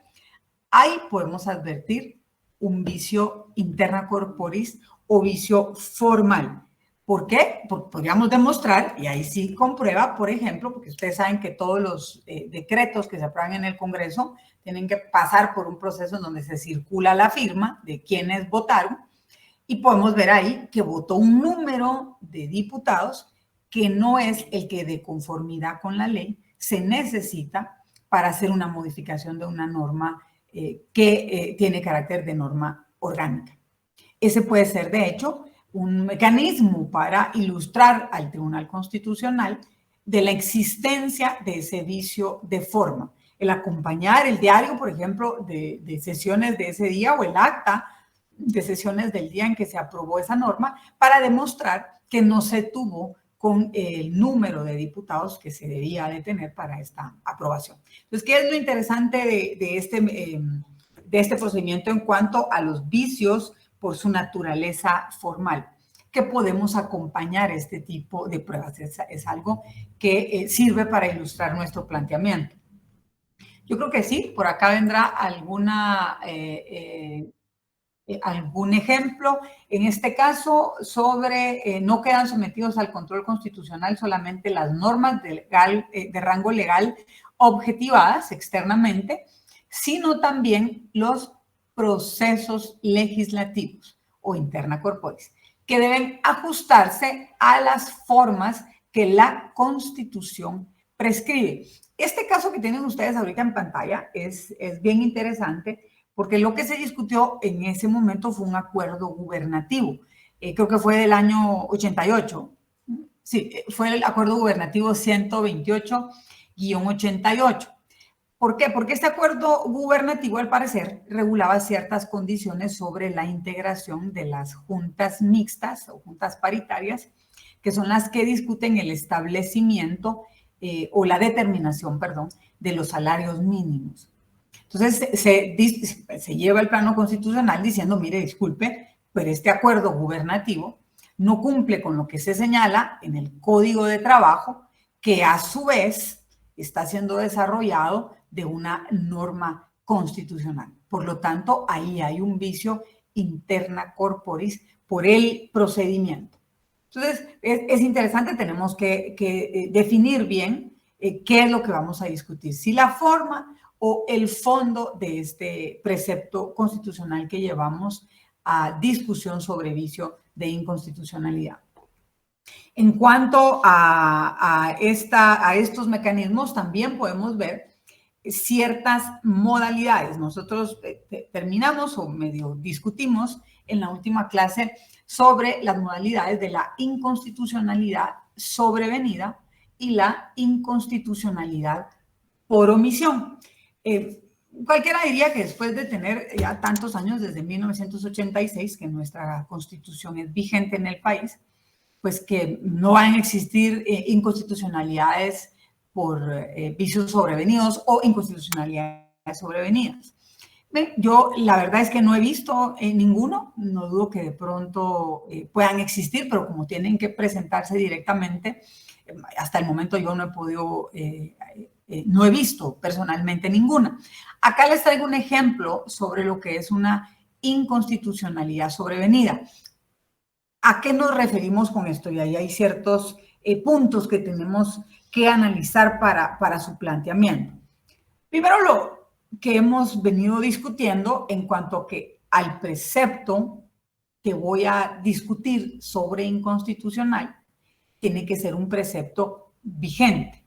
A: ahí podemos advertir un vicio interna corporis o vicio formal. ¿Por qué? Porque podríamos demostrar, y ahí sí comprueba, por ejemplo, porque ustedes saben que todos los decretos que se aprueban en el Congreso tienen que pasar por un proceso en donde se circula la firma de quienes votaron, y podemos ver ahí que votó un número de diputados que no es el que de conformidad con la ley se necesita para hacer una modificación de una norma que tiene carácter de norma orgánica. Ese puede ser, de hecho, un mecanismo para ilustrar al Tribunal Constitucional de la existencia de ese vicio de forma. El acompañar el diario, por ejemplo, de sesiones de ese día o el acta de sesiones del día en que se aprobó esa norma para demostrar que no se tuvo con el número de diputados que se debía de tener para esta aprobación. Entonces, ¿qué es lo interesante de este procedimiento en cuanto a los vicios por su naturaleza formal? Que podemos acompañar este tipo de pruebas. Es algo que sirve para ilustrar nuestro planteamiento. Yo creo que sí, por acá vendrá algún ejemplo. En este caso, no quedan sometidos al control constitucional solamente las normas de rango legal objetivadas externamente, sino también los procesos legislativos o interna corporis, que deben ajustarse a las formas que la Constitución prescribe. Este caso que tienen ustedes ahorita en pantalla es bien interesante porque lo que se discutió en ese momento fue un acuerdo gubernativo. Creo que fue del año 88. Sí, fue el acuerdo gubernativo 128-88. ¿Por qué? Porque este acuerdo gubernativo, al parecer, regulaba ciertas condiciones sobre la integración de las juntas mixtas o juntas paritarias, que son las que discuten el establecimiento o la determinación, perdón, de los salarios mínimos. Entonces, se lleva el plano constitucional diciendo, mire, disculpe, pero este acuerdo gubernativo no cumple con lo que se señala en el Código de Trabajo, que a su vez está siendo desarrollado de una norma constitucional. Por lo tanto, ahí hay un vicio interna corporis por el procedimiento. Entonces, es interesante, tenemos que definir bien qué es lo que vamos a discutir, si la forma o el fondo de este precepto constitucional que llevamos a discusión sobre vicio de inconstitucionalidad. En cuanto a estos mecanismos, también podemos ver ciertas modalidades. Nosotros terminamos o medio discutimos en la última clase sobre las modalidades de la inconstitucionalidad sobrevenida y la inconstitucionalidad por omisión. Cualquiera diría que después de tener ya tantos años, desde 1986, que nuestra Constitución es vigente en el país, pues que no van a existir inconstitucionalidades por vicios sobrevenidos o inconstitucionalidades sobrevenidas. Yo la verdad es que no he visto ninguno, no dudo que de pronto puedan existir, pero como tienen que presentarse directamente, hasta el momento yo no he podido, no he visto personalmente ninguna. Acá les traigo un ejemplo sobre lo que es una inconstitucionalidad sobrevenida. ¿A qué nos referimos con esto? Y ahí hay ciertos puntos que tenemos que analizar para su planteamiento. Primero, lo que hemos venido discutiendo en cuanto a que al precepto que voy a discutir sobre inconstitucional tiene que ser un precepto vigente,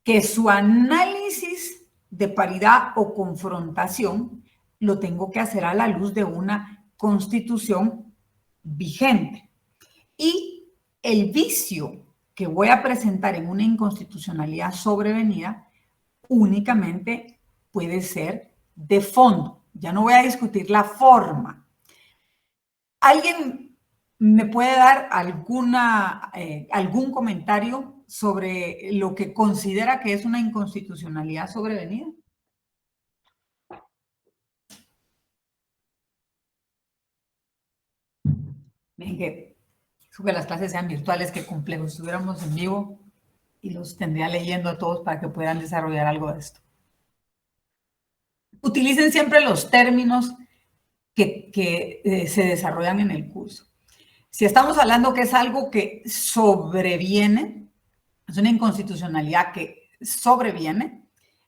A: que su análisis de paridad o confrontación lo tengo que hacer a la luz de una constitución vigente. Y el vicio que voy a presentar en una inconstitucionalidad sobrevenida únicamente puede ser de fondo. Ya no voy a discutir la forma. ¿Alguien me puede dar algún comentario sobre lo que considera que es una inconstitucionalidad sobrevenida? Miren que las clases sean virtuales, que complejo. Si estuviéramos en vivo y los tendría leyendo a todos para que puedan desarrollar algo de esto. Utilicen siempre los términos que se desarrollan en el curso. Si estamos hablando que es algo que sobreviene, es una inconstitucionalidad que sobreviene,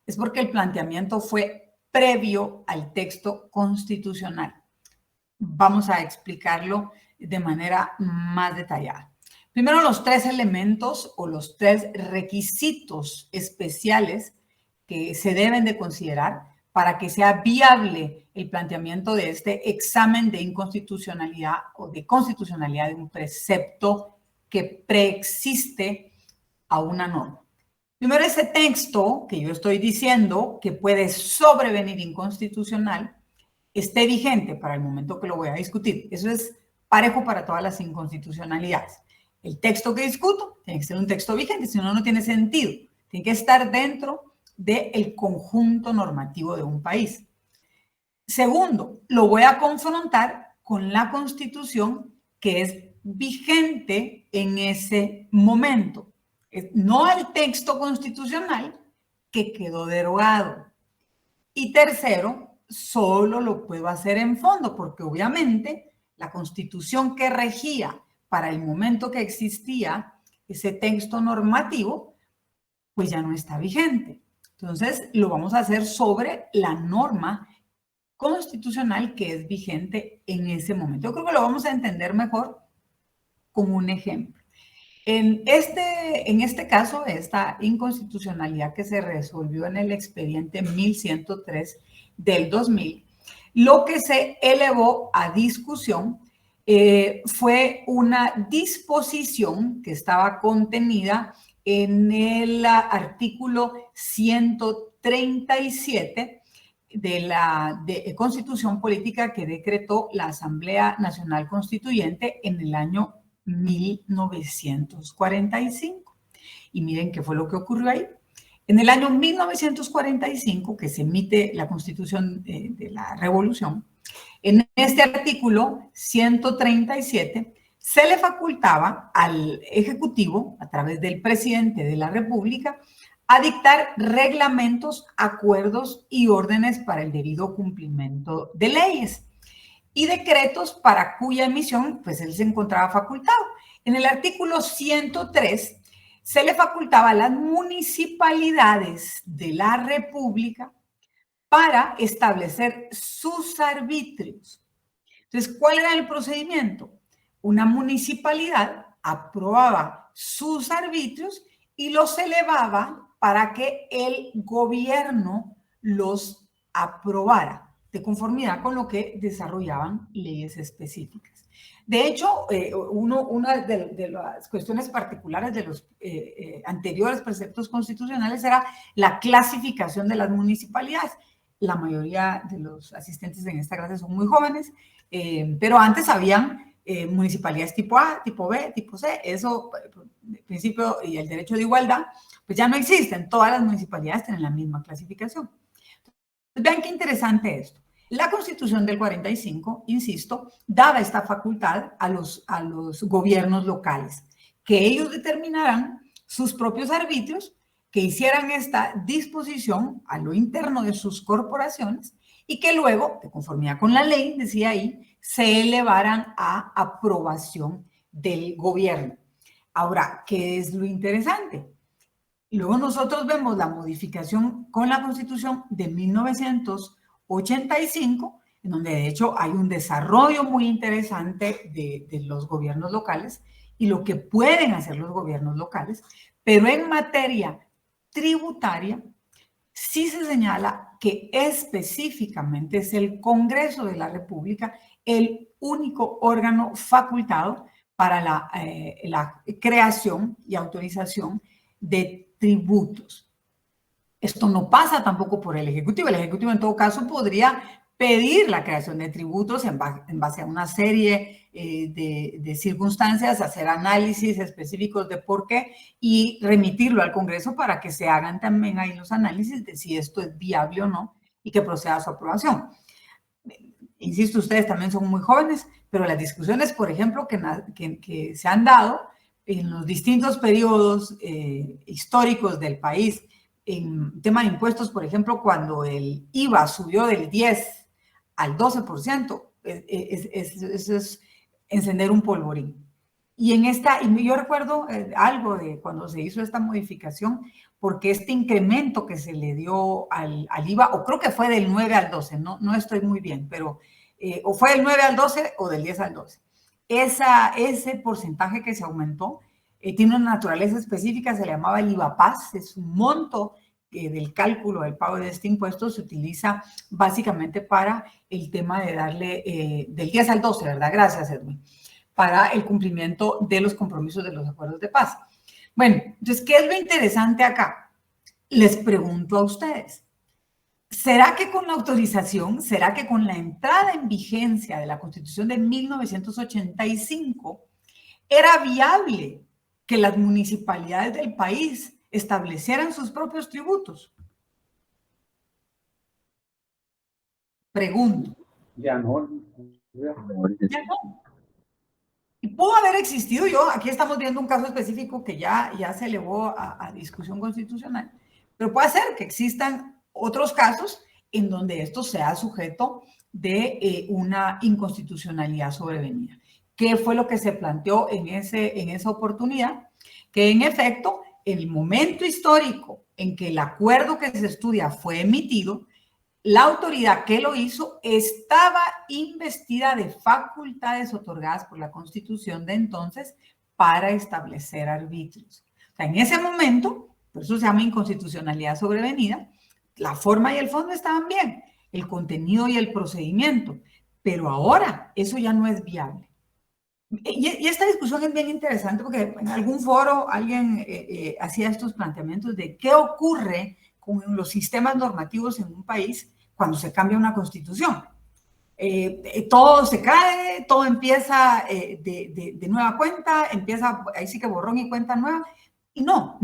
A: es porque el planteamiento fue previo al texto constitucional. Vamos a explicarlo de manera más detallada. Primero, los tres elementos o los tres requisitos especiales que se deben de considerar para que sea viable el planteamiento de este examen de inconstitucionalidad o de constitucionalidad de un precepto que preexiste a una norma. Primero, ese texto que yo estoy diciendo que puede sobrevenir inconstitucional esté vigente para el momento que lo voy a discutir. Eso es parejo para todas las inconstitucionalidades. El texto que discuto tiene que ser un texto vigente, si no, no tiene sentido. Tiene que estar dentro del conjunto normativo de un país. Segundo, lo voy a confrontar con la Constitución que es vigente en ese momento. No al texto constitucional que quedó derogado. Y tercero, solo lo puedo hacer en fondo, porque obviamente la Constitución que regía para el momento que existía ese texto normativo, pues ya no está vigente. Entonces, lo vamos a hacer sobre la norma constitucional que es vigente en ese momento. Yo creo que lo vamos a entender mejor con un ejemplo. En este caso, esta inconstitucionalidad que se resolvió en el expediente 1103 del 2000, lo que se elevó a discusión fue una disposición que estaba contenida en el artículo 137 de la Constitución Política que decretó la Asamblea Nacional Constituyente en el año 1945. Y miren qué fue lo que ocurrió ahí. En el año 1945, que se emite la Constitución de la Revolución, en este artículo 137 se le facultaba al Ejecutivo, a través del presidente de la República, a dictar reglamentos, acuerdos y órdenes para el debido cumplimiento de leyes y decretos para cuya emisión pues él se encontraba facultado. En el artículo 103 se le facultaba a las municipalidades de la República para establecer sus arbitrios. Entonces, ¿cuál era el procedimiento? Una municipalidad aprobaba sus arbitrios y los elevaba para que el gobierno los aprobara de conformidad con lo que desarrollaban leyes específicas. De hecho, una de las cuestiones particulares de los anteriores preceptos constitucionales era la clasificación de las municipalidades. La mayoría de los asistentes en esta clase son muy jóvenes, pero antes habían municipalidades tipo A, tipo B, tipo C. Eso, el principio y el derecho de igualdad, pues ya no existen. Todas las municipalidades tienen la misma clasificación. Vean qué interesante esto. La Constitución del 45, insisto, daba esta facultad a los gobiernos locales, que ellos determinarán sus propios arbitrios, que hicieran esta disposición a lo interno de sus corporaciones y que luego, de conformidad con la ley, decía ahí, se elevaran a aprobación del gobierno. Ahora, ¿qué es lo interesante? Luego nosotros vemos la modificación con la Constitución de 1985, en donde de hecho hay un desarrollo muy interesante de los gobiernos locales y lo que pueden hacer los gobiernos locales, pero en materia tributaria sí se señala que específicamente es el Congreso de la República el único órgano facultado para la creación y autorización de tributos. Esto no pasa tampoco por el Ejecutivo. El Ejecutivo en todo caso podría pedir la creación de tributos en base a una serie de circunstancias, hacer análisis específicos de por qué y remitirlo al Congreso para que se hagan también ahí los análisis de si esto es viable o no y que proceda a su aprobación. Insisto, ustedes también son muy jóvenes, pero las discusiones, por ejemplo, que se han dado en los distintos periodos históricos del país, en tema de impuestos, por ejemplo, cuando el IVA subió del 10 al 12%, eso es encender un polvorín. Y yo recuerdo algo de cuando se hizo esta modificación, porque este incremento que se le dio al IVA, o creo que fue del 9 al 12, no estoy muy bien, pero o fue del 9 al 12 o del 10 al 12. Ese porcentaje que se aumentó tiene una naturaleza específica, se le llamaba el IVAPAS, es un monto del cálculo del pago de este impuesto, se utiliza básicamente para el tema de darle del 10 al 12, ¿verdad? Gracias, Edwin. Para el cumplimiento de los compromisos de los acuerdos de paz. Bueno, entonces, ¿qué es lo interesante acá? Les pregunto a ustedes, ¿Será que con la autorización, será que con la entrada en vigencia de la Constitución de 1985 era viable que las municipalidades del país establecieran sus propios tributos? Pregunto.
C: Ya no.
A: Ya no. Y pudo haber existido, aquí estamos viendo un caso específico que ya se elevó a discusión constitucional, pero puede ser que existan otros casos en donde esto sea sujeto de una inconstitucionalidad sobrevenida. ¿Qué fue lo que se planteó en esa oportunidad? Que en efecto, el momento histórico en que el acuerdo que se estudia fue emitido, la autoridad que lo hizo estaba investida de facultades otorgadas por la Constitución de entonces para establecer arbitrios. O sea, en ese momento, por eso se llama inconstitucionalidad sobrevenida, la forma y el fondo estaban bien, el contenido y el procedimiento, pero ahora eso ya no es viable. Y esta discusión es bien interesante porque en algún foro alguien hacía estos planteamientos de qué ocurre con los sistemas normativos en un país cuando se cambia una constitución. Todo se cae, todo empieza de nueva cuenta, empieza ahí sí que borrón y cuenta nueva. Y no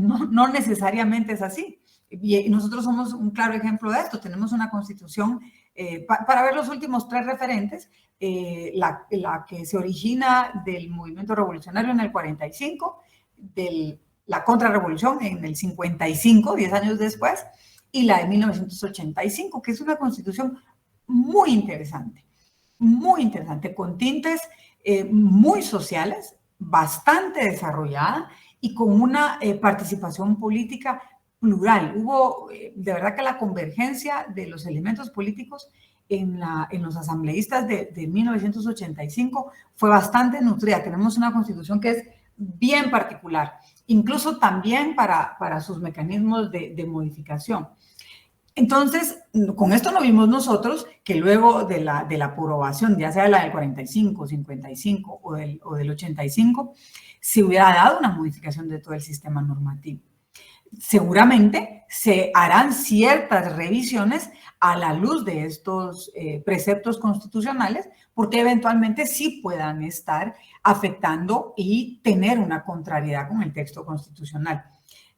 A: necesariamente es así. Y nosotros somos un claro ejemplo de esto. Tenemos una constitución, para ver los últimos 3 referentes, la que se origina del movimiento revolucionario en el 45, de la contrarrevolución en el 55, 10 años después, y la de 1985, que es una constitución muy interesante, con tintes muy sociales, bastante desarrollada y con una participación política plural. Hubo de verdad que la convergencia de los elementos políticos en los asambleístas de 1985 fue bastante nutrida. Tenemos una constitución que es bien particular, incluso también para sus mecanismos de modificación. Entonces, con esto no vimos nosotros que luego de la aprobación, ya sea la del 45, 55 o del 85, se hubiera dado una modificación de todo el sistema normativo. Seguramente se harán ciertas revisiones a la luz de estos preceptos constitucionales, porque eventualmente sí puedan estar afectando y tener una contrariedad con el texto constitucional.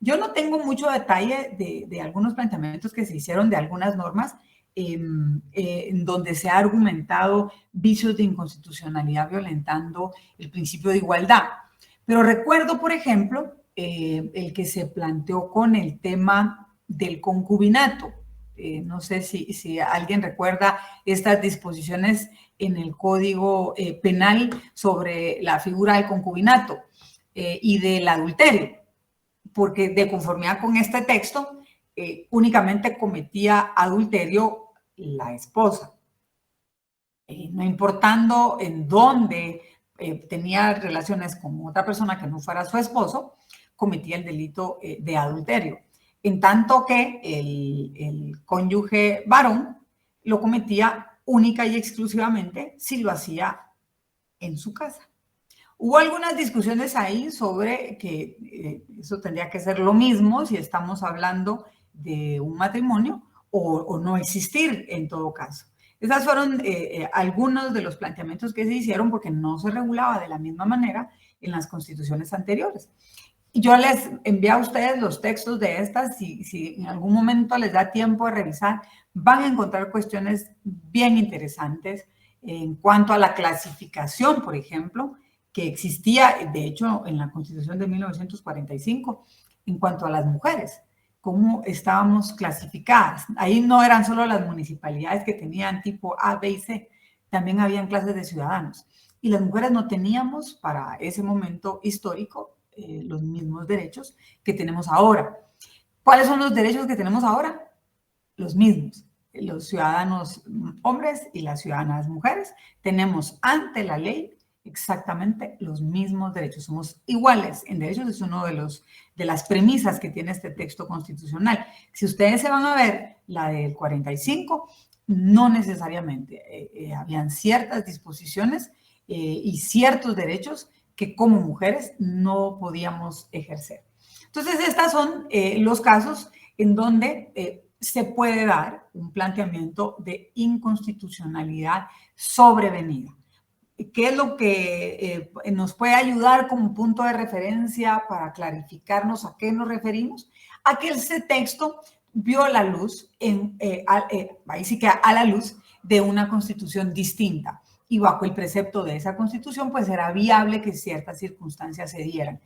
A: Yo no tengo mucho detalle de algunos planteamientos que se hicieron de algunas normas en donde se ha argumentado vicios de inconstitucionalidad violentando el principio de igualdad. Pero recuerdo, por ejemplo, el que se planteó con el tema del concubinato. No sé si alguien recuerda estas disposiciones en el Código Penal sobre la figura del concubinato y del adulterio, porque de conformidad con este texto únicamente cometía adulterio la esposa, no importando en dónde tenía relaciones con otra persona que no fuera su esposo, cometía el delito de adulterio, en tanto que el cónyuge varón lo cometía única y exclusivamente si lo hacía en su casa. Hubo algunas discusiones ahí sobre que eso tendría que ser lo mismo si estamos hablando de un matrimonio o no existir en todo caso. Esas fueron algunos de los planteamientos que se hicieron porque no se regulaba de la misma manera en las constituciones anteriores. Yo les envío a ustedes los textos de estas, si en algún momento les da tiempo de revisar, van a encontrar cuestiones bien interesantes en cuanto a la clasificación, por ejemplo, que existía, de hecho, en la Constitución de 1945, en cuanto a las mujeres, cómo estábamos clasificadas. Ahí no eran solo las municipalidades que tenían tipo A, B y C, también habían clases de ciudadanos. Y las mujeres no teníamos para ese momento histórico los mismos derechos que tenemos ahora. ¿Cuáles son los derechos que tenemos ahora? Los mismos. Los ciudadanos hombres y las ciudadanas mujeres tenemos ante la ley exactamente los mismos derechos. Somos iguales en derechos, es uno de las premisas que tiene este texto constitucional. Si ustedes se van a ver la del 45, no necesariamente. Habían ciertas disposiciones y ciertos derechos que como mujeres no podíamos ejercer. Entonces, estos son los casos en donde se puede dar un planteamiento de inconstitucionalidad sobrevenida. ¿Qué es lo que nos puede ayudar como punto de referencia para clarificarnos a qué nos referimos? A que ese texto vio la luz, ahí sí que a la luz de una constitución distinta. Y bajo el precepto de esa constitución, pues era viable que ciertas circunstancias se dieran.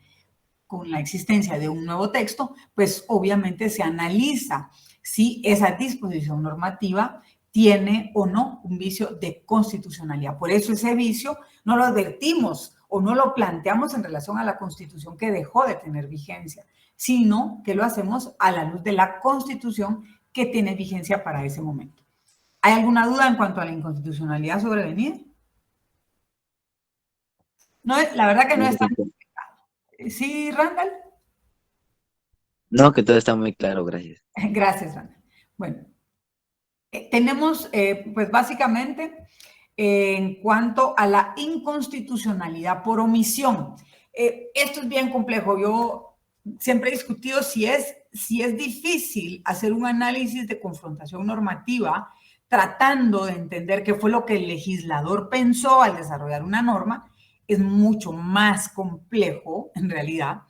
A: Con la existencia de un nuevo texto, pues obviamente se analiza si esa disposición normativa tiene o no un vicio de constitucionalidad. Por eso ese vicio no lo advertimos o no lo planteamos en relación a la Constitución que dejó de tener vigencia, sino que lo hacemos a la luz de la Constitución que tiene vigencia para ese momento. ¿Hay alguna duda en cuanto a la inconstitucionalidad sobrevenida? No, la verdad que no es tan complicado. ¿Sí, Randall?
D: No, que todo está muy claro, gracias.
A: Gracias, Randall. Bueno, tenemos, pues básicamente, en cuanto a la inconstitucionalidad por omisión. Esto es bien complejo. Yo siempre he discutido si es difícil hacer un análisis de confrontación normativa tratando de entender qué fue lo que el legislador pensó al desarrollar una norma. Es mucho más complejo, en realidad,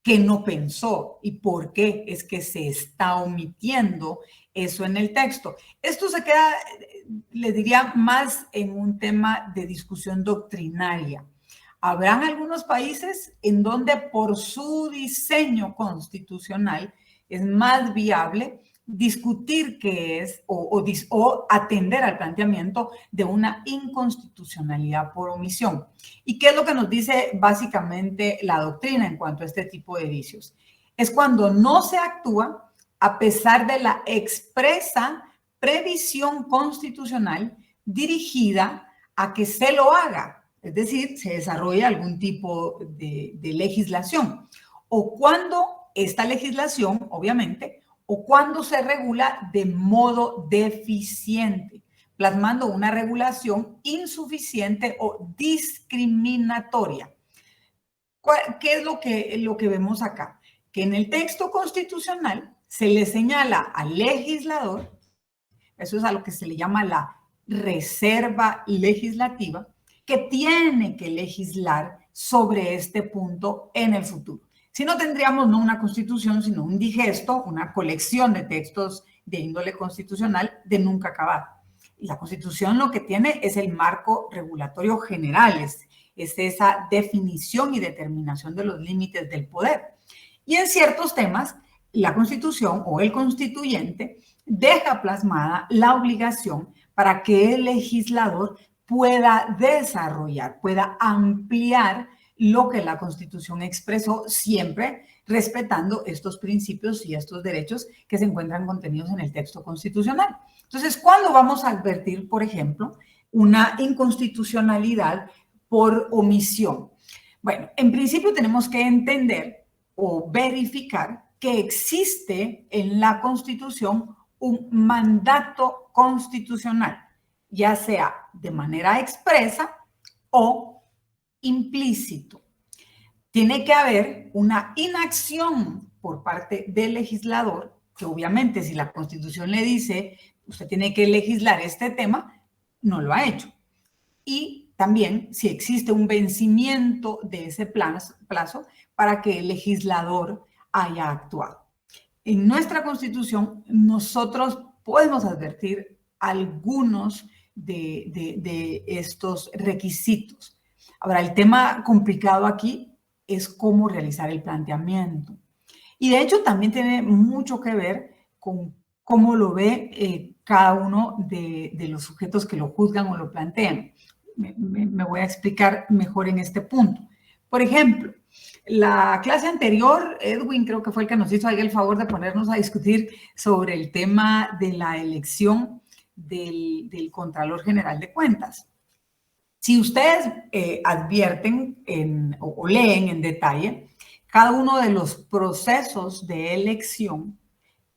A: que no pensó y por qué es que se está omitiendo eso en el texto. Esto se queda, le diría, más en un tema de discusión doctrinaria. Habrán algunos países en donde por su diseño constitucional es más viable discutir qué es o atender al planteamiento de una inconstitucionalidad por omisión. ¿Y qué es lo que nos dice básicamente la doctrina en cuanto a este tipo de vicios? Es cuando no se actúa a pesar de la expresa previsión constitucional dirigida a que se lo haga, es decir, se desarrolla algún tipo de legislación, o cuando esta legislación, obviamente, o cuando se regula de modo deficiente, plasmando una regulación insuficiente o discriminatoria. ¿Qué es lo que vemos acá? Que en el texto constitucional se le señala al legislador, eso es a lo que se le llama la reserva legislativa, que tiene que legislar sobre este punto en el futuro. Si no, tendríamos no una constitución, sino un digesto, una colección de textos de índole constitucional de nunca acabar. Y la Constitución lo que tiene es el marco regulatorio general, es esa definición y determinación de los límites del poder. Y en ciertos temas, la Constitución o el constituyente deja plasmada la obligación para que el legislador pueda desarrollar, pueda ampliar lo que la Constitución expresó, siempre respetando estos principios y estos derechos que se encuentran contenidos en el texto constitucional. Entonces, ¿cuándo vamos a advertir, por ejemplo, una inconstitucionalidad por omisión? Bueno, en principio tenemos que entender o verificar que existe en la Constitución un mandato constitucional, ya sea de manera expresa o implícito. Tiene que haber una inacción por parte del legislador, que obviamente si la Constitución le dice usted tiene que legislar este tema, no lo ha hecho. Y también si existe un vencimiento de ese plazo para que el legislador haya actuado. En nuestra Constitución nosotros podemos advertir algunos de estos requisitos. Ahora, el tema complicado aquí es cómo realizar el planteamiento. Y de hecho también tiene mucho que ver con cómo lo ve cada uno de los sujetos que lo juzgan o lo plantean. Me voy a explicar mejor en este punto. Por ejemplo, la clase anterior, Edwin creo que fue el que nos hizo ahí el favor de ponernos a discutir sobre el tema de la elección del Contralor General de Cuentas. Si ustedes advierten o leen en detalle cada uno de los procesos de elección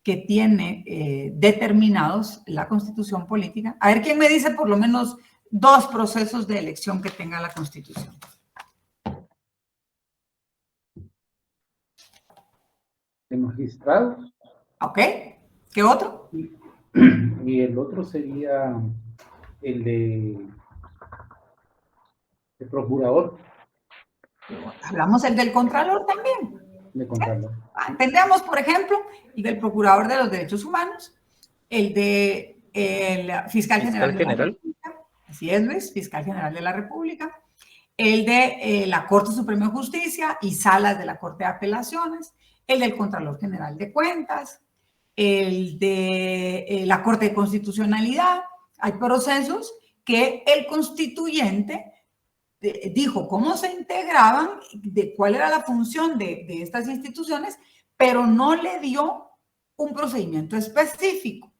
A: que tiene determinados la Constitución política, a ver quién me dice por lo menos 2 procesos de elección que tenga la Constitución.
C: ¿De magistrados?
A: ¿Ok? ¿Qué ¿Qué otro?
C: Y el otro sería el de procurador
A: Hablamos el del Contralor también.
C: de Contralor.
A: Tendríamos, por ejemplo, el del Procurador de los Derechos Humanos, el de el Fiscal General de la República, así es, Luis, Fiscal General de la República, el de la Corte Suprema de Justicia y salas de la Corte de Apelaciones, el del Contralor General de Cuentas, el de la Corte de Constitucionalidad. Hay procesos que el constituyente dijo cómo se integraban, de cuál era la función de estas instituciones, pero no le dio un procedimiento específico.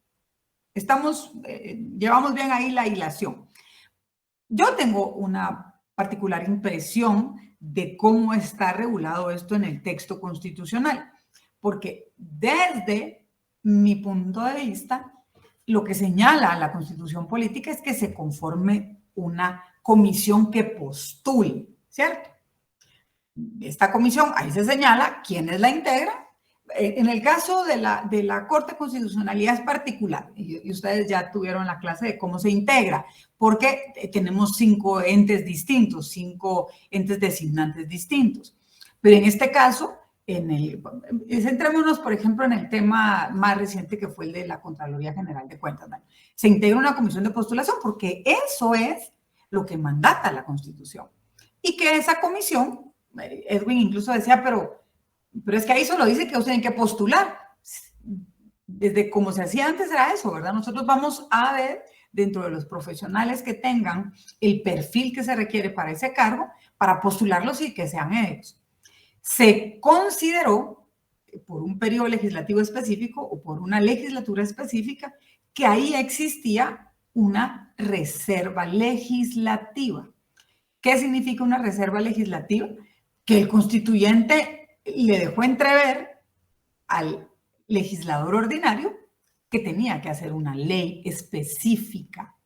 A: Llevamos bien ahí la hilación. Yo tengo una particular impresión de cómo está regulado esto en el texto constitucional, porque desde mi punto de vista, lo que señala la Constitución Política es que se conforme una comisión que postule, ¿cierto? Esta comisión, ahí se señala quiénes la integran. En el caso de la Corte de Constitucionalidad es particular, y ustedes ya tuvieron la clase de cómo se integra, porque tenemos 5 entes distintos, 5 entes designantes distintos. Pero en este caso, centrémonos, por ejemplo, en el tema más reciente que fue el de la Contraloría General de Cuentas. ¿No? Se integra una comisión de postulación porque eso es lo que mandata la Constitución. Y que esa comisión, Edwin incluso decía, pero es que ahí solo dice que ustedes tienen que postular. Desde como se hacía antes era eso, ¿verdad? Nosotros vamos a ver dentro de los profesionales que tengan el perfil que se requiere para ese cargo, para postularlos y que sean ellos. Se consideró, por un periodo legislativo específico o por una legislatura específica, que ahí existía una reserva legislativa. ¿Qué significa una reserva legislativa? Que el constituyente le dejó entrever al legislador ordinario que tenía que hacer una ley específica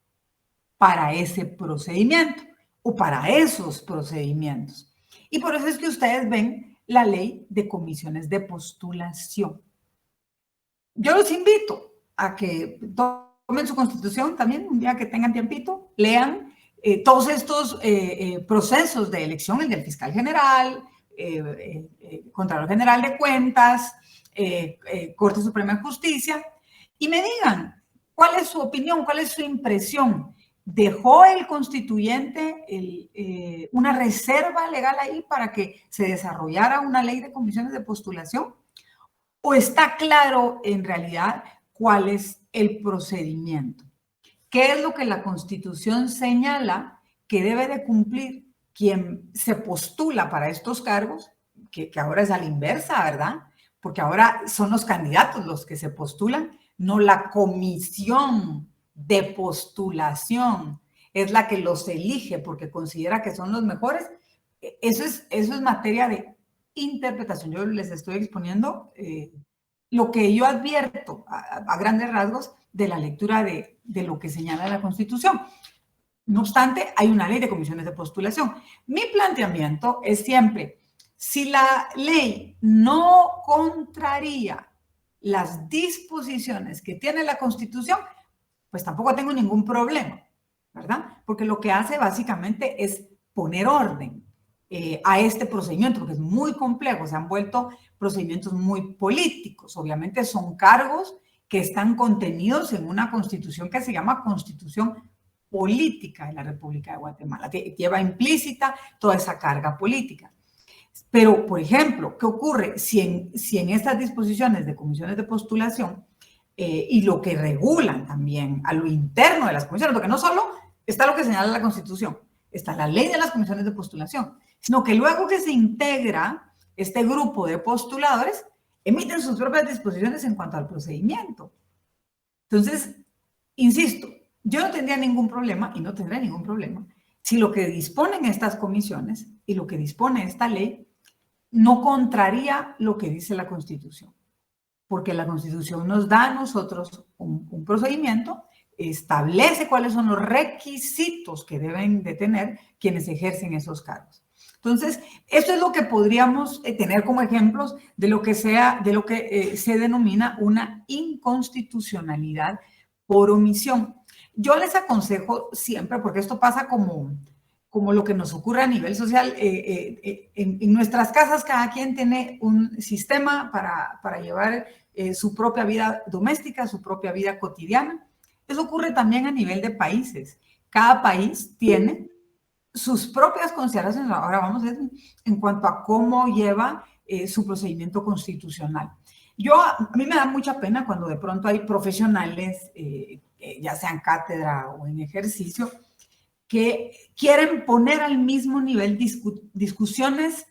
A: para ese procedimiento o para esos procedimientos. Y por eso es que ustedes ven la ley de comisiones de postulación. Yo los invito a que tomen su Constitución también, un día que tengan tiempito, lean todos estos procesos de elección, el del fiscal general, Contralor General de Cuentas, Corte Suprema de Justicia, y me digan cuál es su opinión, cuál es su impresión. ¿Dejó el constituyente una reserva legal ahí para que se desarrollara una ley de comisiones de postulación? ¿O está claro en realidad cuál es el procedimiento? ¿Qué es lo que la Constitución señala que debe de cumplir quien se postula para estos cargos? Que ahora es a la inversa, ¿verdad? Porque ahora son los candidatos los que se postulan, no la comisión de postulación es la que los elige porque considera que son los mejores. Eso es materia de interpretación. Yo les estoy exponiendo lo que yo advierto a grandes rasgos de la lectura de lo que señala la Constitución. No obstante, hay una ley de comisiones de postulación. Mi planteamiento es siempre, si la ley no contraría las disposiciones que tiene la Constitución, pues tampoco tengo ningún problema, ¿verdad? Porque lo que hace básicamente es poner orden a este procedimiento, porque es muy complejo, se han vuelto procedimientos muy políticos. Obviamente son cargos que están contenidos en una Constitución que se llama Constitución Política de la República de Guatemala. Lleva implícita toda esa carga política. Pero, por ejemplo, ¿qué ocurre si en estas disposiciones de comisiones de postulación y lo que regulan también a lo interno de las comisiones, porque no solo está lo que señala la Constitución, está la ley de las comisiones de postulación, sino que luego que se integra este grupo de postuladores, emiten sus propias disposiciones en cuanto al procedimiento. Entonces, insisto, yo no tendría ningún problema, y no tendré ningún problema, si lo que disponen estas comisiones y lo que dispone esta ley no contraría lo que dice la Constitución. Porque la Constitución nos da a nosotros un procedimiento, establece cuáles son los requisitos que deben de tener quienes ejercen esos cargos. Entonces, esto es lo que podríamos tener como ejemplos de lo que se denomina una inconstitucionalidad por omisión. Yo les aconsejo siempre, porque esto pasa como lo que nos ocurre a nivel social, en nuestras casas cada quien tiene un sistema para llevar su propia vida doméstica, su propia vida cotidiana. Eso ocurre también a nivel de países. Cada país tiene sus propias consideraciones. Ahora vamos a ver en cuanto a cómo lleva su procedimiento constitucional. A mí me da mucha pena cuando de pronto hay profesionales, ya sea en cátedra o en ejercicio, que quieren poner al mismo nivel discusiones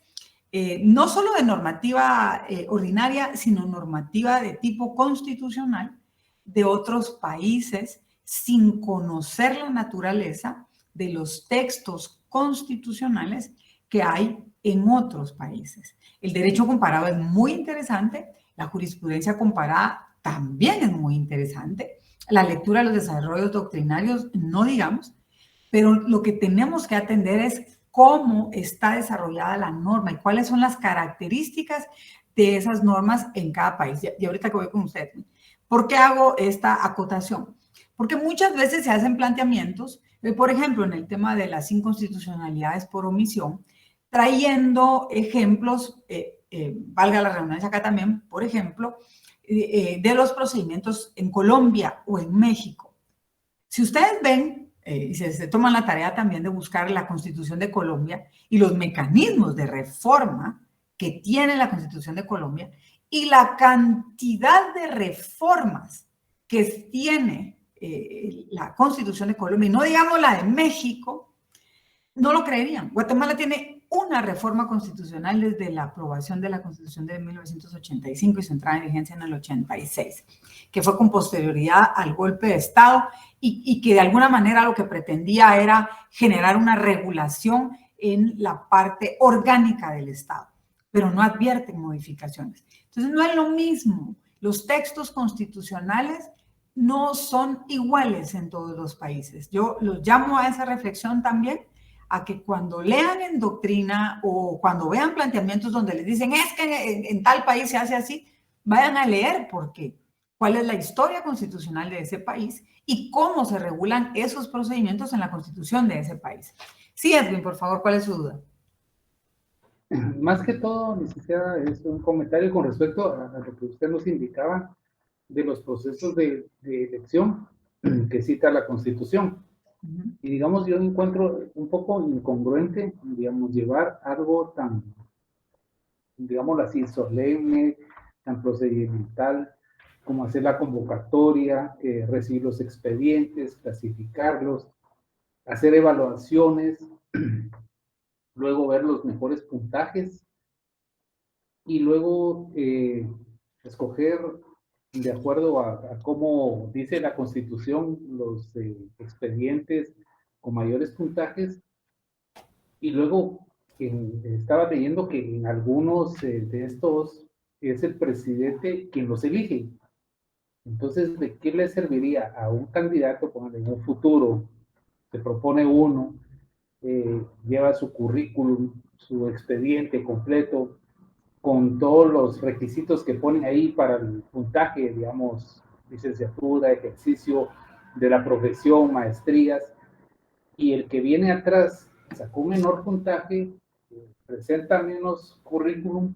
A: no solo de normativa ordinaria, sino normativa de tipo constitucional de otros países sin conocer la naturaleza de los textos constitucionales que hay en otros países. El derecho comparado es muy interesante, la jurisprudencia comparada también es muy interesante, la lectura de los desarrollos doctrinarios, no digamos, pero lo que tenemos que atender es cómo está desarrollada la norma y cuáles son las características de esas normas en cada país. Y ahorita que voy con usted, ¿por qué hago esta acotación? Porque muchas veces se hacen planteamientos, por ejemplo, en el tema de las inconstitucionalidades por omisión, trayendo ejemplos, valga la redundancia acá también, por ejemplo, de los procedimientos en Colombia o en México. Si ustedes ven, y se toman la tarea también de buscar la Constitución de Colombia y los mecanismos de reforma que tiene la Constitución de Colombia y la cantidad de reformas que tiene la Constitución de Colombia, y no digamos la de México, no lo creerían. Guatemala tiene una reforma constitucional desde la aprobación de la Constitución de 1985 y su entrada en vigencia en el 86, que fue con posterioridad al golpe de Estado y que de alguna manera lo que pretendía era generar una regulación en la parte orgánica del Estado, pero no advierten modificaciones. Entonces no es lo mismo. Los textos constitucionales no son iguales en todos los países. Yo los llamo a esa reflexión también, a que cuando lean en doctrina o cuando vean planteamientos donde les dicen es que en tal país se hace así, vayan a leer por qué, cuál es la historia constitucional de ese país y cómo se regulan esos procedimientos en la constitución de ese país. Sí, Edwin, por favor, ¿cuál es su duda?
C: Más que todo, licenciada, es un comentario con respecto a lo que usted nos indicaba de los procesos de elección que cita la Constitución. Y digamos, yo encuentro un poco incongruente, digamos, llevar algo tan, digámoslo así, solemne, tan procedimental, como hacer la convocatoria, recibir los expedientes, clasificarlos, hacer evaluaciones, luego ver los mejores puntajes y luego escoger de acuerdo a cómo dice la Constitución los expedientes con mayores puntajes. Y luego estaba leyendo que en algunos de estos es el presidente quien los elige. Entonces, ¿de qué le serviría a un candidato cuando en un futuro se propone uno, lleva su currículum, su expediente completo, con todos los requisitos que ponen ahí para el puntaje, digamos, licenciatura, ejercicio de la profesión, maestrías, y el que viene atrás sacó un menor puntaje, presenta menos currículum,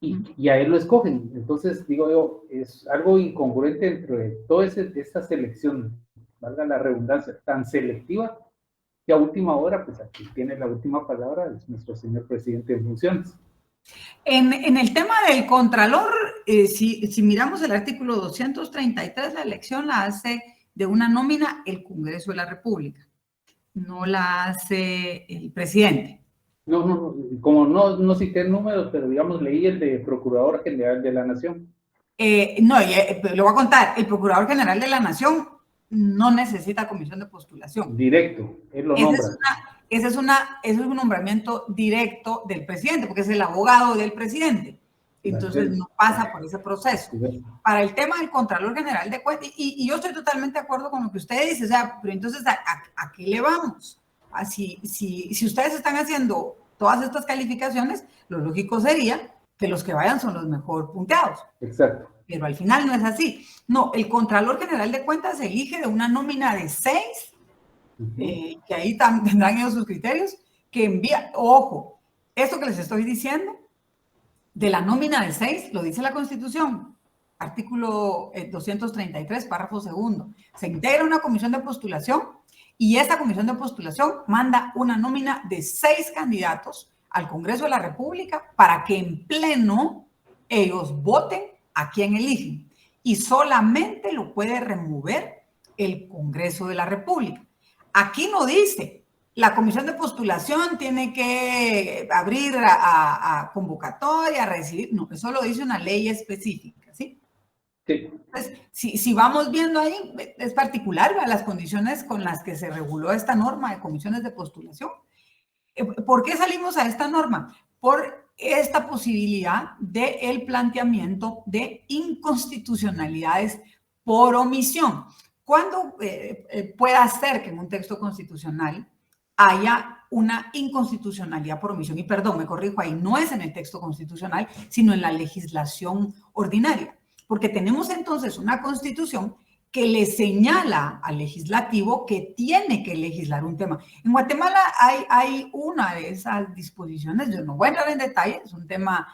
C: y a él lo escogen? Entonces, digo yo, es algo incongruente entre toda esta selección, valga la redundancia, tan selectiva, que a última hora, pues aquí tiene la última palabra, es nuestro señor presidente en funciones.
A: En el tema del Contralor, si miramos el artículo 233, la elección la hace de una nómina el Congreso de la República, no la hace el presidente.
C: No, como no cité números, pero digamos leí el de Procurador General de la Nación.
A: Lo voy a contar, el Procurador General de la Nación no necesita comisión de postulación.
C: Directo, él lo nombra.
A: Ese es un nombramiento directo del presidente, porque es el abogado del presidente. Entonces no pasa por ese proceso. Para el tema del Contralor General de Cuentas, y yo estoy totalmente de acuerdo con lo que usted dice, o sea, pero entonces, ¿a qué le vamos? si ustedes están haciendo todas estas calificaciones, lo lógico sería que los que vayan son los mejor punteados.
C: Exacto.
A: Pero al final no es así. No, el Contralor General de Cuentas se elige de una nómina de 6, que ahí tendrán ellos sus criterios, que envía, ojo, esto que les estoy diciendo, de la nómina de 6, lo dice la Constitución, artículo 233, párrafo 2, se integra una comisión de postulación y esa comisión de postulación manda una nómina de 6 candidatos al Congreso de la República para que en pleno ellos voten a quién eligen. Y solamente lo puede remover el Congreso de la República. Aquí no dice, la comisión de postulación tiene que abrir a convocatoria, a recibir. No, eso lo dice una ley específica, ¿sí?
C: Sí.
A: Entonces, si vamos viendo ahí, es particular, ¿verdad?, las condiciones con las que se reguló esta norma de comisiones de postulación. ¿Por qué salimos a esta norma? Por esta posibilidad del planteamiento de inconstitucionalidades por omisión. ¿Cuándo pueda ser que en un texto constitucional haya una inconstitucionalidad por omisión? Y perdón, me corrijo ahí, no es en el texto constitucional, sino en la legislación ordinaria. Porque tenemos entonces una Constitución que le señala al legislativo que tiene que legislar un tema. En Guatemala hay una de esas disposiciones, yo no voy a entrar en detalle, es un tema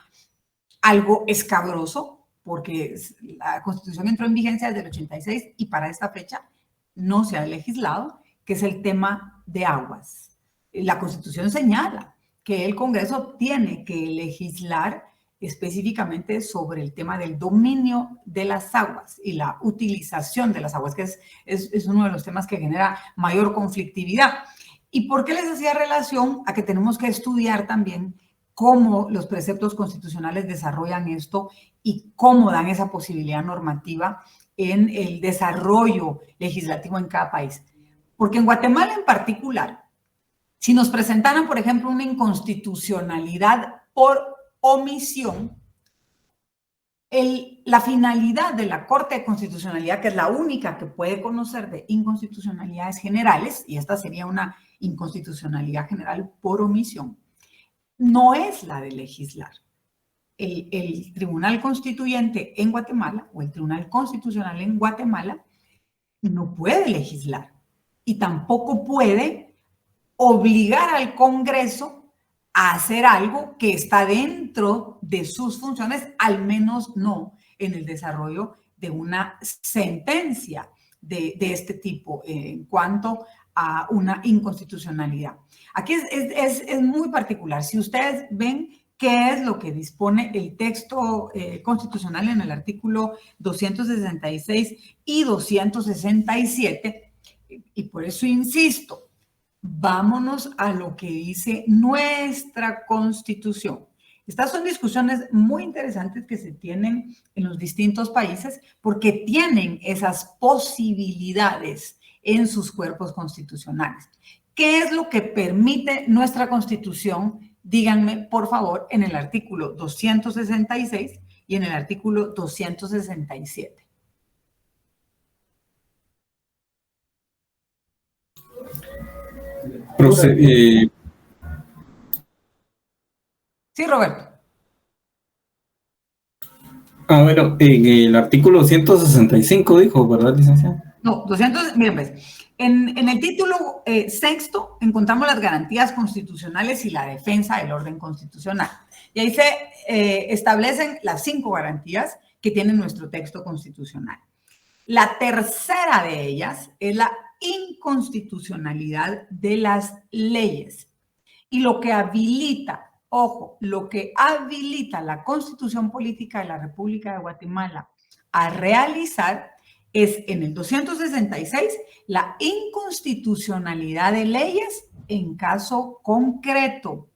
A: algo escabroso, porque la Constitución entró en vigencia desde el 86 y para esta fecha no se ha legislado, que es el tema de aguas. La Constitución señala que el Congreso tiene que legislar específicamente sobre el tema del dominio de las aguas y la utilización de las aguas, que es uno de los temas que genera mayor conflictividad. ¿Y por qué les hacía relación a que tenemos que estudiar también cómo los preceptos constitucionales desarrollan esto y cómo dan esa posibilidad normativa en el desarrollo legislativo en cada país? Porque en Guatemala en particular, si nos presentaran, por ejemplo, una inconstitucionalidad por omisión, la finalidad de la Corte de Constitucionalidad, que es la única que puede conocer de inconstitucionalidades generales, y esta sería una inconstitucionalidad general por omisión, no es la de legislar. El Tribunal Constituyente en Guatemala o el Tribunal Constitucional en Guatemala no puede legislar y tampoco puede obligar al Congreso a hacer algo que está dentro de sus funciones, al menos no en el desarrollo de una sentencia de este tipo en cuanto a una inconstitucionalidad. Aquí es muy particular. Si ustedes ven qué es lo que dispone el texto constitucional en el artículo 266 y 267, y por eso insisto, vámonos a lo que dice nuestra Constitución. Estas son discusiones muy interesantes que se tienen en los distintos países porque tienen esas posibilidades en sus cuerpos constitucionales. ¿Qué es lo que permite nuestra Constitución? Díganme, por favor, en el artículo 266 y en el artículo 267. Sí, Roberto.
B: Bueno, en el artículo 165 dijo, ¿verdad, licenciada?
A: No, 200, miren pues, en el título sexto encontramos las garantías constitucionales y la defensa del orden constitucional. Y ahí se establecen las 5 garantías que tiene nuestro texto constitucional. La tercera de ellas es la inconstitucionalidad de las leyes. Y lo que habilita, ojo, lo que habilita la Constitución Política de la República de Guatemala a realizar es en el 266 la inconstitucionalidad de leyes en caso concreto.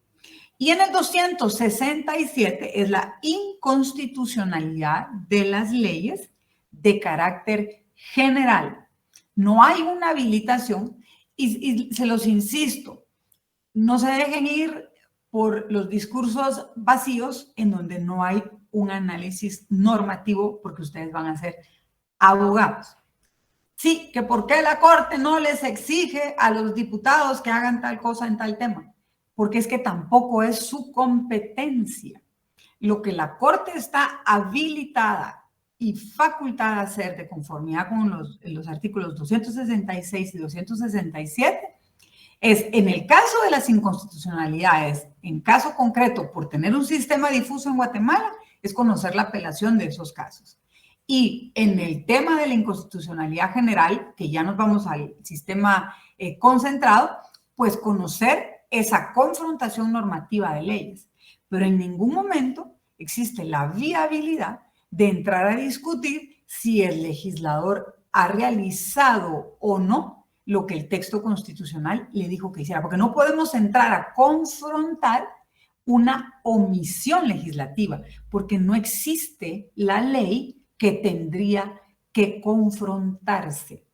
A: Y en el 267 es la inconstitucionalidad de las leyes de carácter general. No hay una habilitación y se los insisto, no se dejen ir por los discursos vacíos en donde no hay un análisis normativo porque ustedes van a ser abogados. Sí, que por qué la Corte no les exige a los diputados que hagan tal cosa en tal tema, porque es que tampoco es su competencia. Lo que la Corte está habilitada y facultada a hacer de conformidad con los artículos 266 y 267 es, en el caso de las inconstitucionalidades, en caso concreto, por tener un sistema difuso en Guatemala, es conocer la apelación de esos casos. Y en el tema de la inconstitucionalidad general, que ya nos vamos al sistema concentrado, pues conocer esa confrontación normativa de leyes. Pero en ningún momento existe la viabilidad de entrar a discutir si el legislador ha realizado o no lo que el texto constitucional le dijo que hiciera, porque no podemos entrar a confrontar una omisión legislativa, porque no existe la ley que tendría que confrontarse.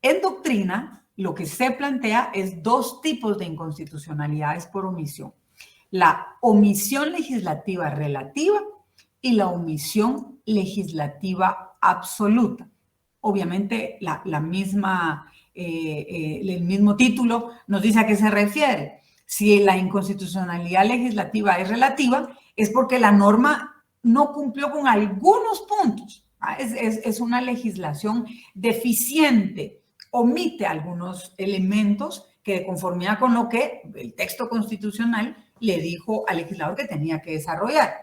A: En doctrina, lo que se plantea es dos tipos de inconstitucionalidades por omisión: la omisión legislativa relativa y la omisión legislativa absoluta. Obviamente, el mismo título nos dice a qué se refiere. Si la inconstitucionalidad legislativa es relativa, es porque la norma no cumplió con algunos puntos. Es una legislación deficiente, omite algunos elementos que, de conformidad con lo que el texto constitucional le dijo al legislador que tenía que desarrollar.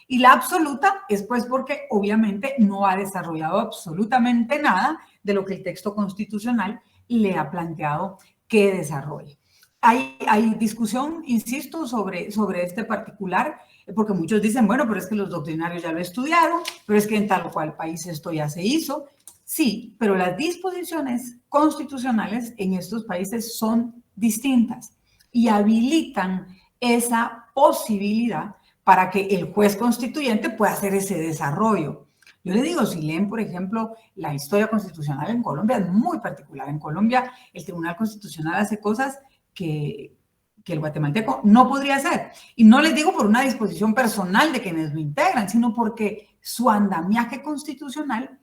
A: Y la absoluta es pues porque obviamente no ha desarrollado absolutamente nada de lo que el texto constitucional le ha planteado que desarrolle. Hay discusión, insisto, sobre este particular, porque muchos dicen, bueno, pero es que los doctrinarios ya lo estudiaron, pero es que en tal o cual país esto ya se hizo. Sí, pero las disposiciones constitucionales en estos países son distintas y habilitan esa posibilidad para que el juez constituyente pueda hacer ese desarrollo. Yo le digo, si leen, por ejemplo, la historia constitucional en Colombia, es muy particular. En Colombia, el Tribunal Constitucional hace cosas que el guatemalteco no podría hacer. Y no les digo por una disposición personal de quienes lo integran, sino porque su andamiaje constitucional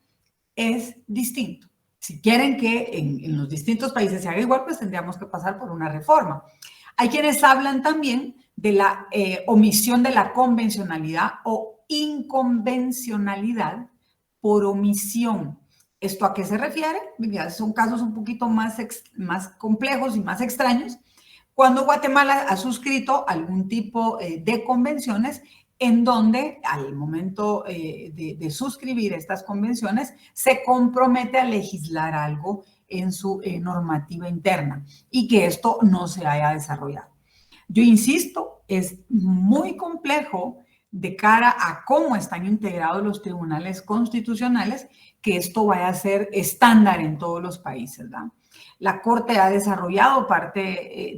A: es distinto. Si quieren que en los distintos países se haga igual, pues tendríamos que pasar por una reforma. Hay quienes hablan también de la omisión de la convencionalidad o inconvencionalidad por omisión. ¿Esto a qué se refiere? Son casos un poquito más complejos y más extraños. Cuando Guatemala ha suscrito algún tipo de convenciones en donde al momento de suscribir estas convenciones se compromete a legislar algo en su normativa interna y que esto no se haya desarrollado. Yo insisto, es muy complejo de cara a cómo están integrados los tribunales constitucionales que esto vaya a ser estándar en todos los países, ¿verdad? La Corte ha desarrollado parte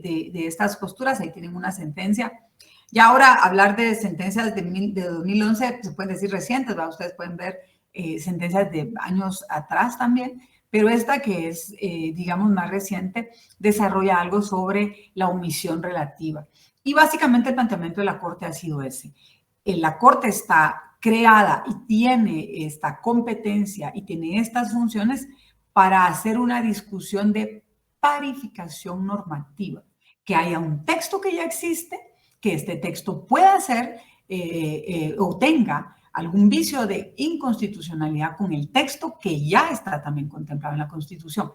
A: de estas posturas, ahí tienen una sentencia. Y ahora hablar de sentencias de 2011, se pueden decir recientes, ¿verdad? Ustedes pueden ver sentencias de años atrás también, pero esta que es, digamos, más reciente, desarrolla algo sobre la omisión relativa. Y básicamente el planteamiento de la Corte ha sido ese. La Corte está creada y tiene esta competencia y tiene estas funciones para hacer una discusión de parificación normativa, que haya un texto que ya existe, que este texto pueda ser o tenga algún vicio de inconstitucionalidad con el texto que ya está también contemplado en la Constitución,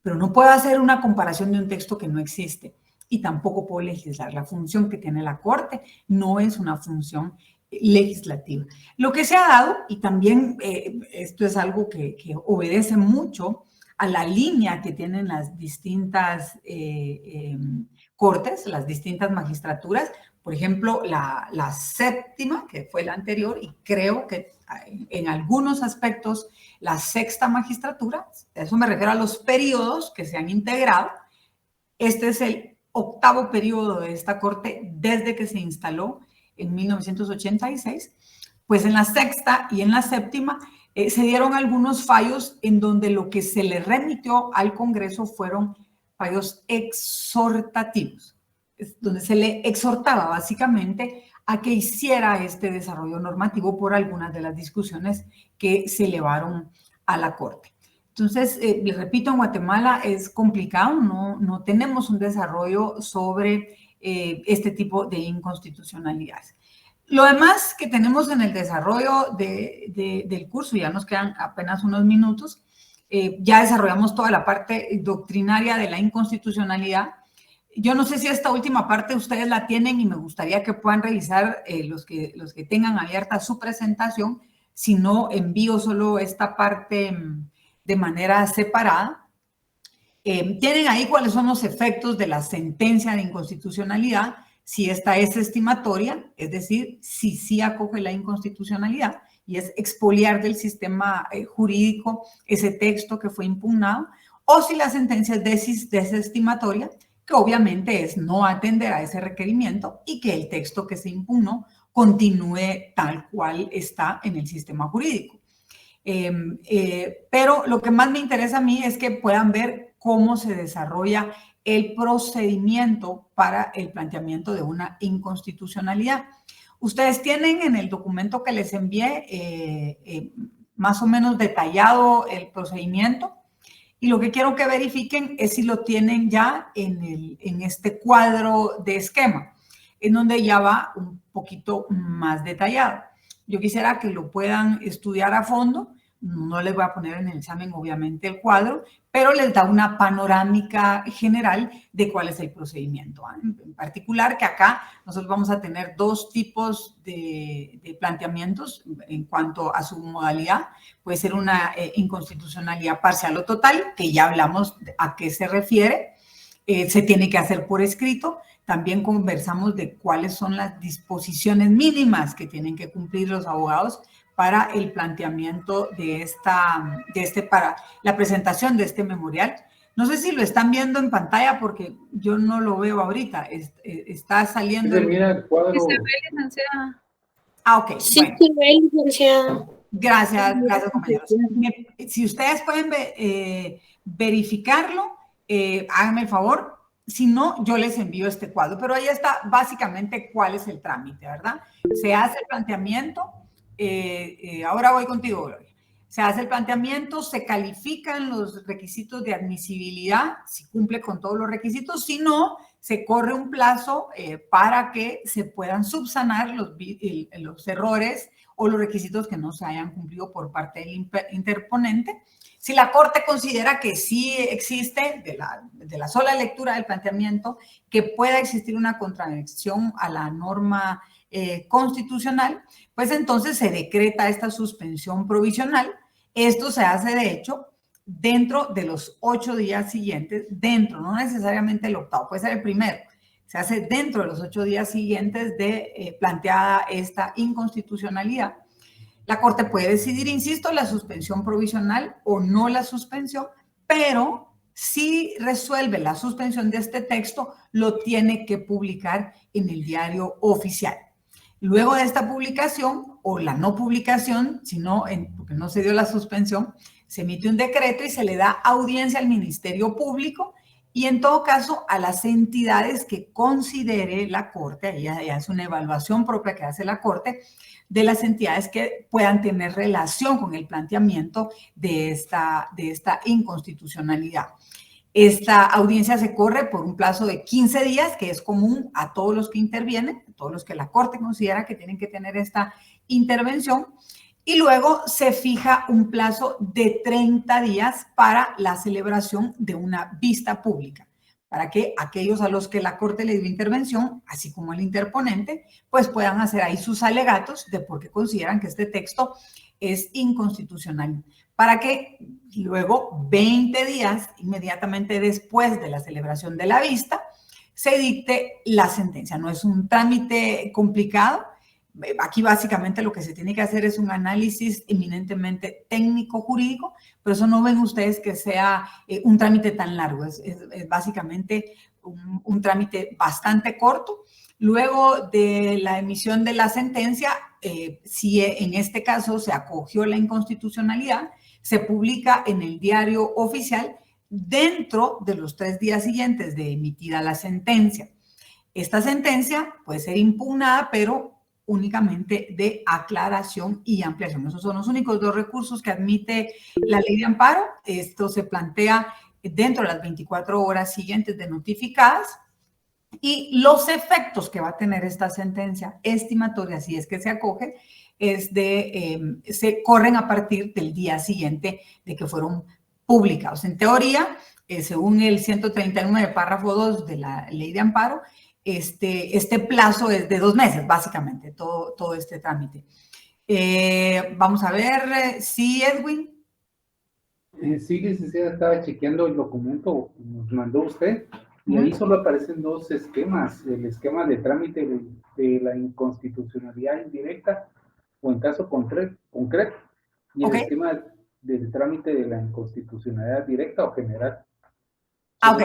A: pero no puedo hacer una comparación de un texto que no existe y tampoco puedo legislar. La función que tiene la Corte no es una función legislativa. Lo que se ha dado, y también esto es algo que obedece mucho a la línea que tienen las distintas cortes, las distintas magistraturas, por ejemplo, la séptima, que fue la anterior, y creo que en algunos aspectos la sexta magistratura, a eso me refiero a los periodos que se han integrado. Este es el octavo periodo de esta corte desde que se instaló en 1986, pues en la sexta y en la séptima se dieron algunos fallos en donde lo que se le remitió al Congreso fueron fallos exhortativos, donde se le exhortaba básicamente a que hiciera este desarrollo normativo por algunas de las discusiones que se elevaron a la Corte. Entonces, les repito, en Guatemala es complicado, no tenemos un desarrollo sobre este tipo de inconstitucionalidades. Lo demás que tenemos en el desarrollo del curso, ya nos quedan apenas unos minutos, ya desarrollamos toda la parte doctrinaria de la inconstitucionalidad. Yo no sé si esta última parte ustedes la tienen y me gustaría que puedan revisar los que tengan abierta su presentación. Si no, envío solo esta parte de manera separada. Tienen ahí cuáles son los efectos de la sentencia de inconstitucionalidad, si esta es estimatoria, es decir, si sí acoge la inconstitucionalidad y es expoliar del sistema jurídico ese texto que fue impugnado, o si la sentencia es desestimatoria, que obviamente es no atender a ese requerimiento y que el texto que se impugnó continúe tal cual está en el sistema jurídico. Pero lo que más me interesa a mí es que puedan ver cómo se desarrolla el procedimiento para el planteamiento de una inconstitucionalidad. Ustedes tienen en el documento que les envié más o menos detallado el procedimiento y lo que quiero que verifiquen es si lo tienen ya en este cuadro de esquema, en donde ya va un poquito más detallado. Yo quisiera que lo puedan estudiar a fondo. No les voy a poner en el examen, obviamente, el cuadro, pero les da una panorámica general de cuál es el procedimiento. En particular, que acá nosotros vamos a tener dos tipos de planteamientos en cuanto a su modalidad. Puede ser una inconstitucionalidad parcial o total, que ya hablamos a qué se refiere. Se tiene que hacer por escrito. También conversamos de cuáles son las disposiciones mínimas que tienen que cumplir los abogados para el planteamiento para la presentación de este memorial. No sé si lo están viendo en pantalla porque yo no lo veo ahorita. Está saliendo.
C: Mira el cuadro.
E: Sí, se ve, licenciada.
A: Ah, ok.
E: Sí,
A: bueno.
E: se ve, licenciada.
A: Gracias, compañeros. Si ustedes pueden verificarlo, háganme el favor. Si no, yo les envío este cuadro. Pero ahí está básicamente cuál es el trámite, ¿verdad? Se hace el planteamiento. Ahora voy contigo, Gloria. Se hace el planteamiento, se califican los requisitos de admisibilidad, si cumple con todos los requisitos, si no, se corre un plazo para que se puedan subsanar los errores o los requisitos que no se hayan cumplido por parte del interponente. Si la Corte considera que sí existe, de la sola lectura del planteamiento, que pueda existir una contradicción a la norma constitucional, pues entonces se decreta esta suspensión provisional. Esto se hace, de hecho, dentro de los 8 días siguientes, no necesariamente el octavo, puede ser el primero. Se hace dentro de los 8 días siguientes de planteada esta inconstitucionalidad. La Corte puede decidir, insisto, la suspensión provisional o no la suspensión, pero si resuelve la suspensión de este texto, lo tiene que publicar en el diario oficial. Luego de esta publicación o la no publicación, porque no se dio la suspensión, se emite un decreto y se le da audiencia al Ministerio Público y en todo caso a las entidades que considere la Corte, ahí ya es una evaluación propia que hace la Corte, de las entidades que puedan tener relación con el planteamiento de esta inconstitucionalidad. Esta audiencia se corre por un plazo de 15 días, que es común a todos los que intervienen, a todos los que la Corte considera que tienen que tener esta intervención, y luego se fija un plazo de 30 días para la celebración de una vista pública, para que aquellos a los que la Corte le dio intervención, así como el interponente, pues puedan hacer ahí sus alegatos de por qué consideran que este texto es inconstitucional, para que luego 20 días, inmediatamente después de la celebración de la vista, se dicte la sentencia. No es un trámite complicado. Aquí básicamente lo que se tiene que hacer es un análisis eminentemente técnico-jurídico, pero eso no ven ustedes que sea un trámite tan largo. Es básicamente un trámite bastante corto. Luego de la emisión de la sentencia, si en este caso se acogió la inconstitucionalidad, se publica en el diario oficial dentro de los 3 días siguientes de emitida la sentencia. Esta sentencia puede ser impugnada, pero únicamente de aclaración y ampliación. Esos son los únicos 2 recursos que admite la ley de amparo. Esto se plantea dentro de las 24 horas siguientes de notificadas, y los efectos que va a tener esta sentencia estimatoria, si es que se acoge, se corren a partir del día siguiente de que fueron publicados. En teoría, según el 139, párrafo 2 de la ley de amparo, este plazo es de 2 meses, básicamente, todo este trámite. Vamos a ver, sí, Edwin.
C: Sí, licenciada, estaba chequeando el documento que nos mandó usted y ahí solo aparecen 2 esquemas: el esquema de trámite de la inconstitucionalidad indirecta o en caso concreto y el esquema del trámite de la inconstitucionalidad directa o general.
A: Ok,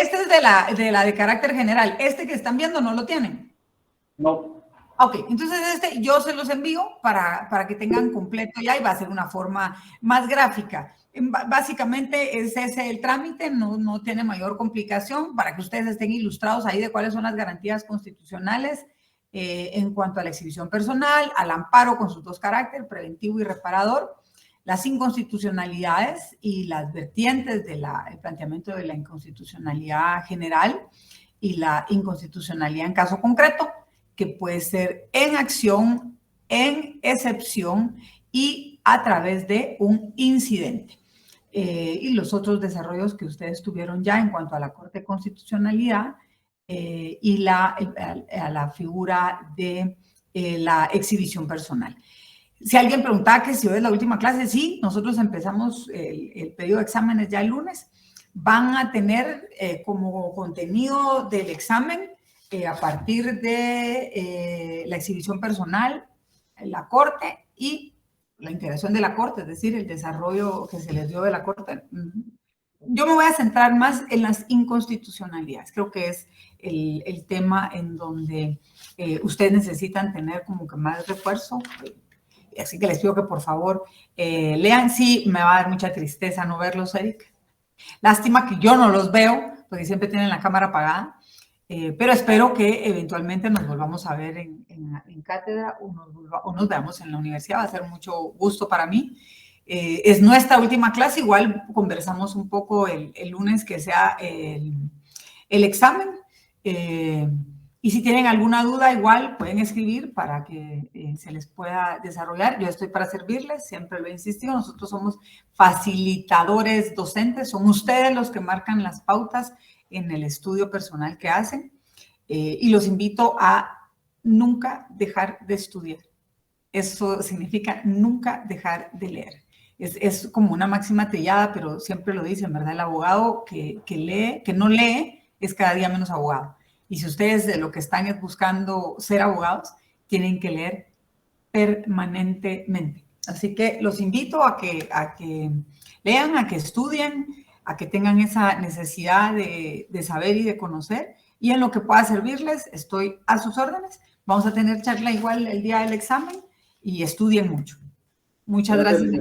A: este es de la de carácter general. Este que están viendo no lo tienen.
C: No.
A: Ok, entonces yo se los envío para que tengan completo ya, y va a ser una forma más gráfica. Básicamente es ese el trámite, no tiene mayor complicación, para que ustedes estén ilustrados ahí de cuáles son las garantías constitucionales en cuanto a la exhibición personal, al amparo con sus 2 caracteres, preventivo y reparador, las inconstitucionalidades y las vertientes del planteamiento de la inconstitucionalidad general y la inconstitucionalidad en caso concreto, que puede ser en acción, en excepción y a través de un incidente. Y los otros desarrollos que ustedes tuvieron ya en cuanto a la Corte de Constitucionalidad y a la figura de la exhibición personal. Si alguien preguntaba que si hoy es la última clase, sí, nosotros empezamos el periodo de exámenes ya el lunes. Van a tener como contenido del examen a partir de la exhibición personal, la Corte y la integración de la Corte, es decir, el desarrollo que se les dio de la Corte. Yo me voy a centrar más en las inconstitucionalidades. Creo que es el tema en donde ustedes necesitan tener como que más refuerzo. Así que les pido que por favor lean. Sí, me va a dar mucha tristeza no verlos, Eric. Lástima que yo no los veo, porque siempre tienen la cámara apagada. Pero espero que eventualmente nos volvamos a ver en cátedra o nos veamos en la universidad. Va a ser mucho gusto para mí. Es nuestra última clase. Igual conversamos un poco el lunes que sea el examen. Y si tienen alguna duda, igual pueden escribir para que se les pueda desarrollar. Yo estoy para servirles, siempre lo he insistido. Nosotros somos facilitadores docentes. Son ustedes los que marcan las pautas en el estudio personal que hacen, y los invito a nunca dejar de estudiar. Eso significa nunca dejar de leer. Es como una máxima trillada, pero siempre lo dicen, ¿verdad? El abogado que no lee, es cada día menos abogado. Y si ustedes de lo que están es buscando ser abogados, tienen que leer permanentemente. Así que los invito a que lean, a que estudien, a que tengan esa necesidad de saber y de conocer, y en lo que pueda servirles, estoy a sus órdenes. Vamos a tener charla igual el día del examen y estudien mucho. Muchas gracias.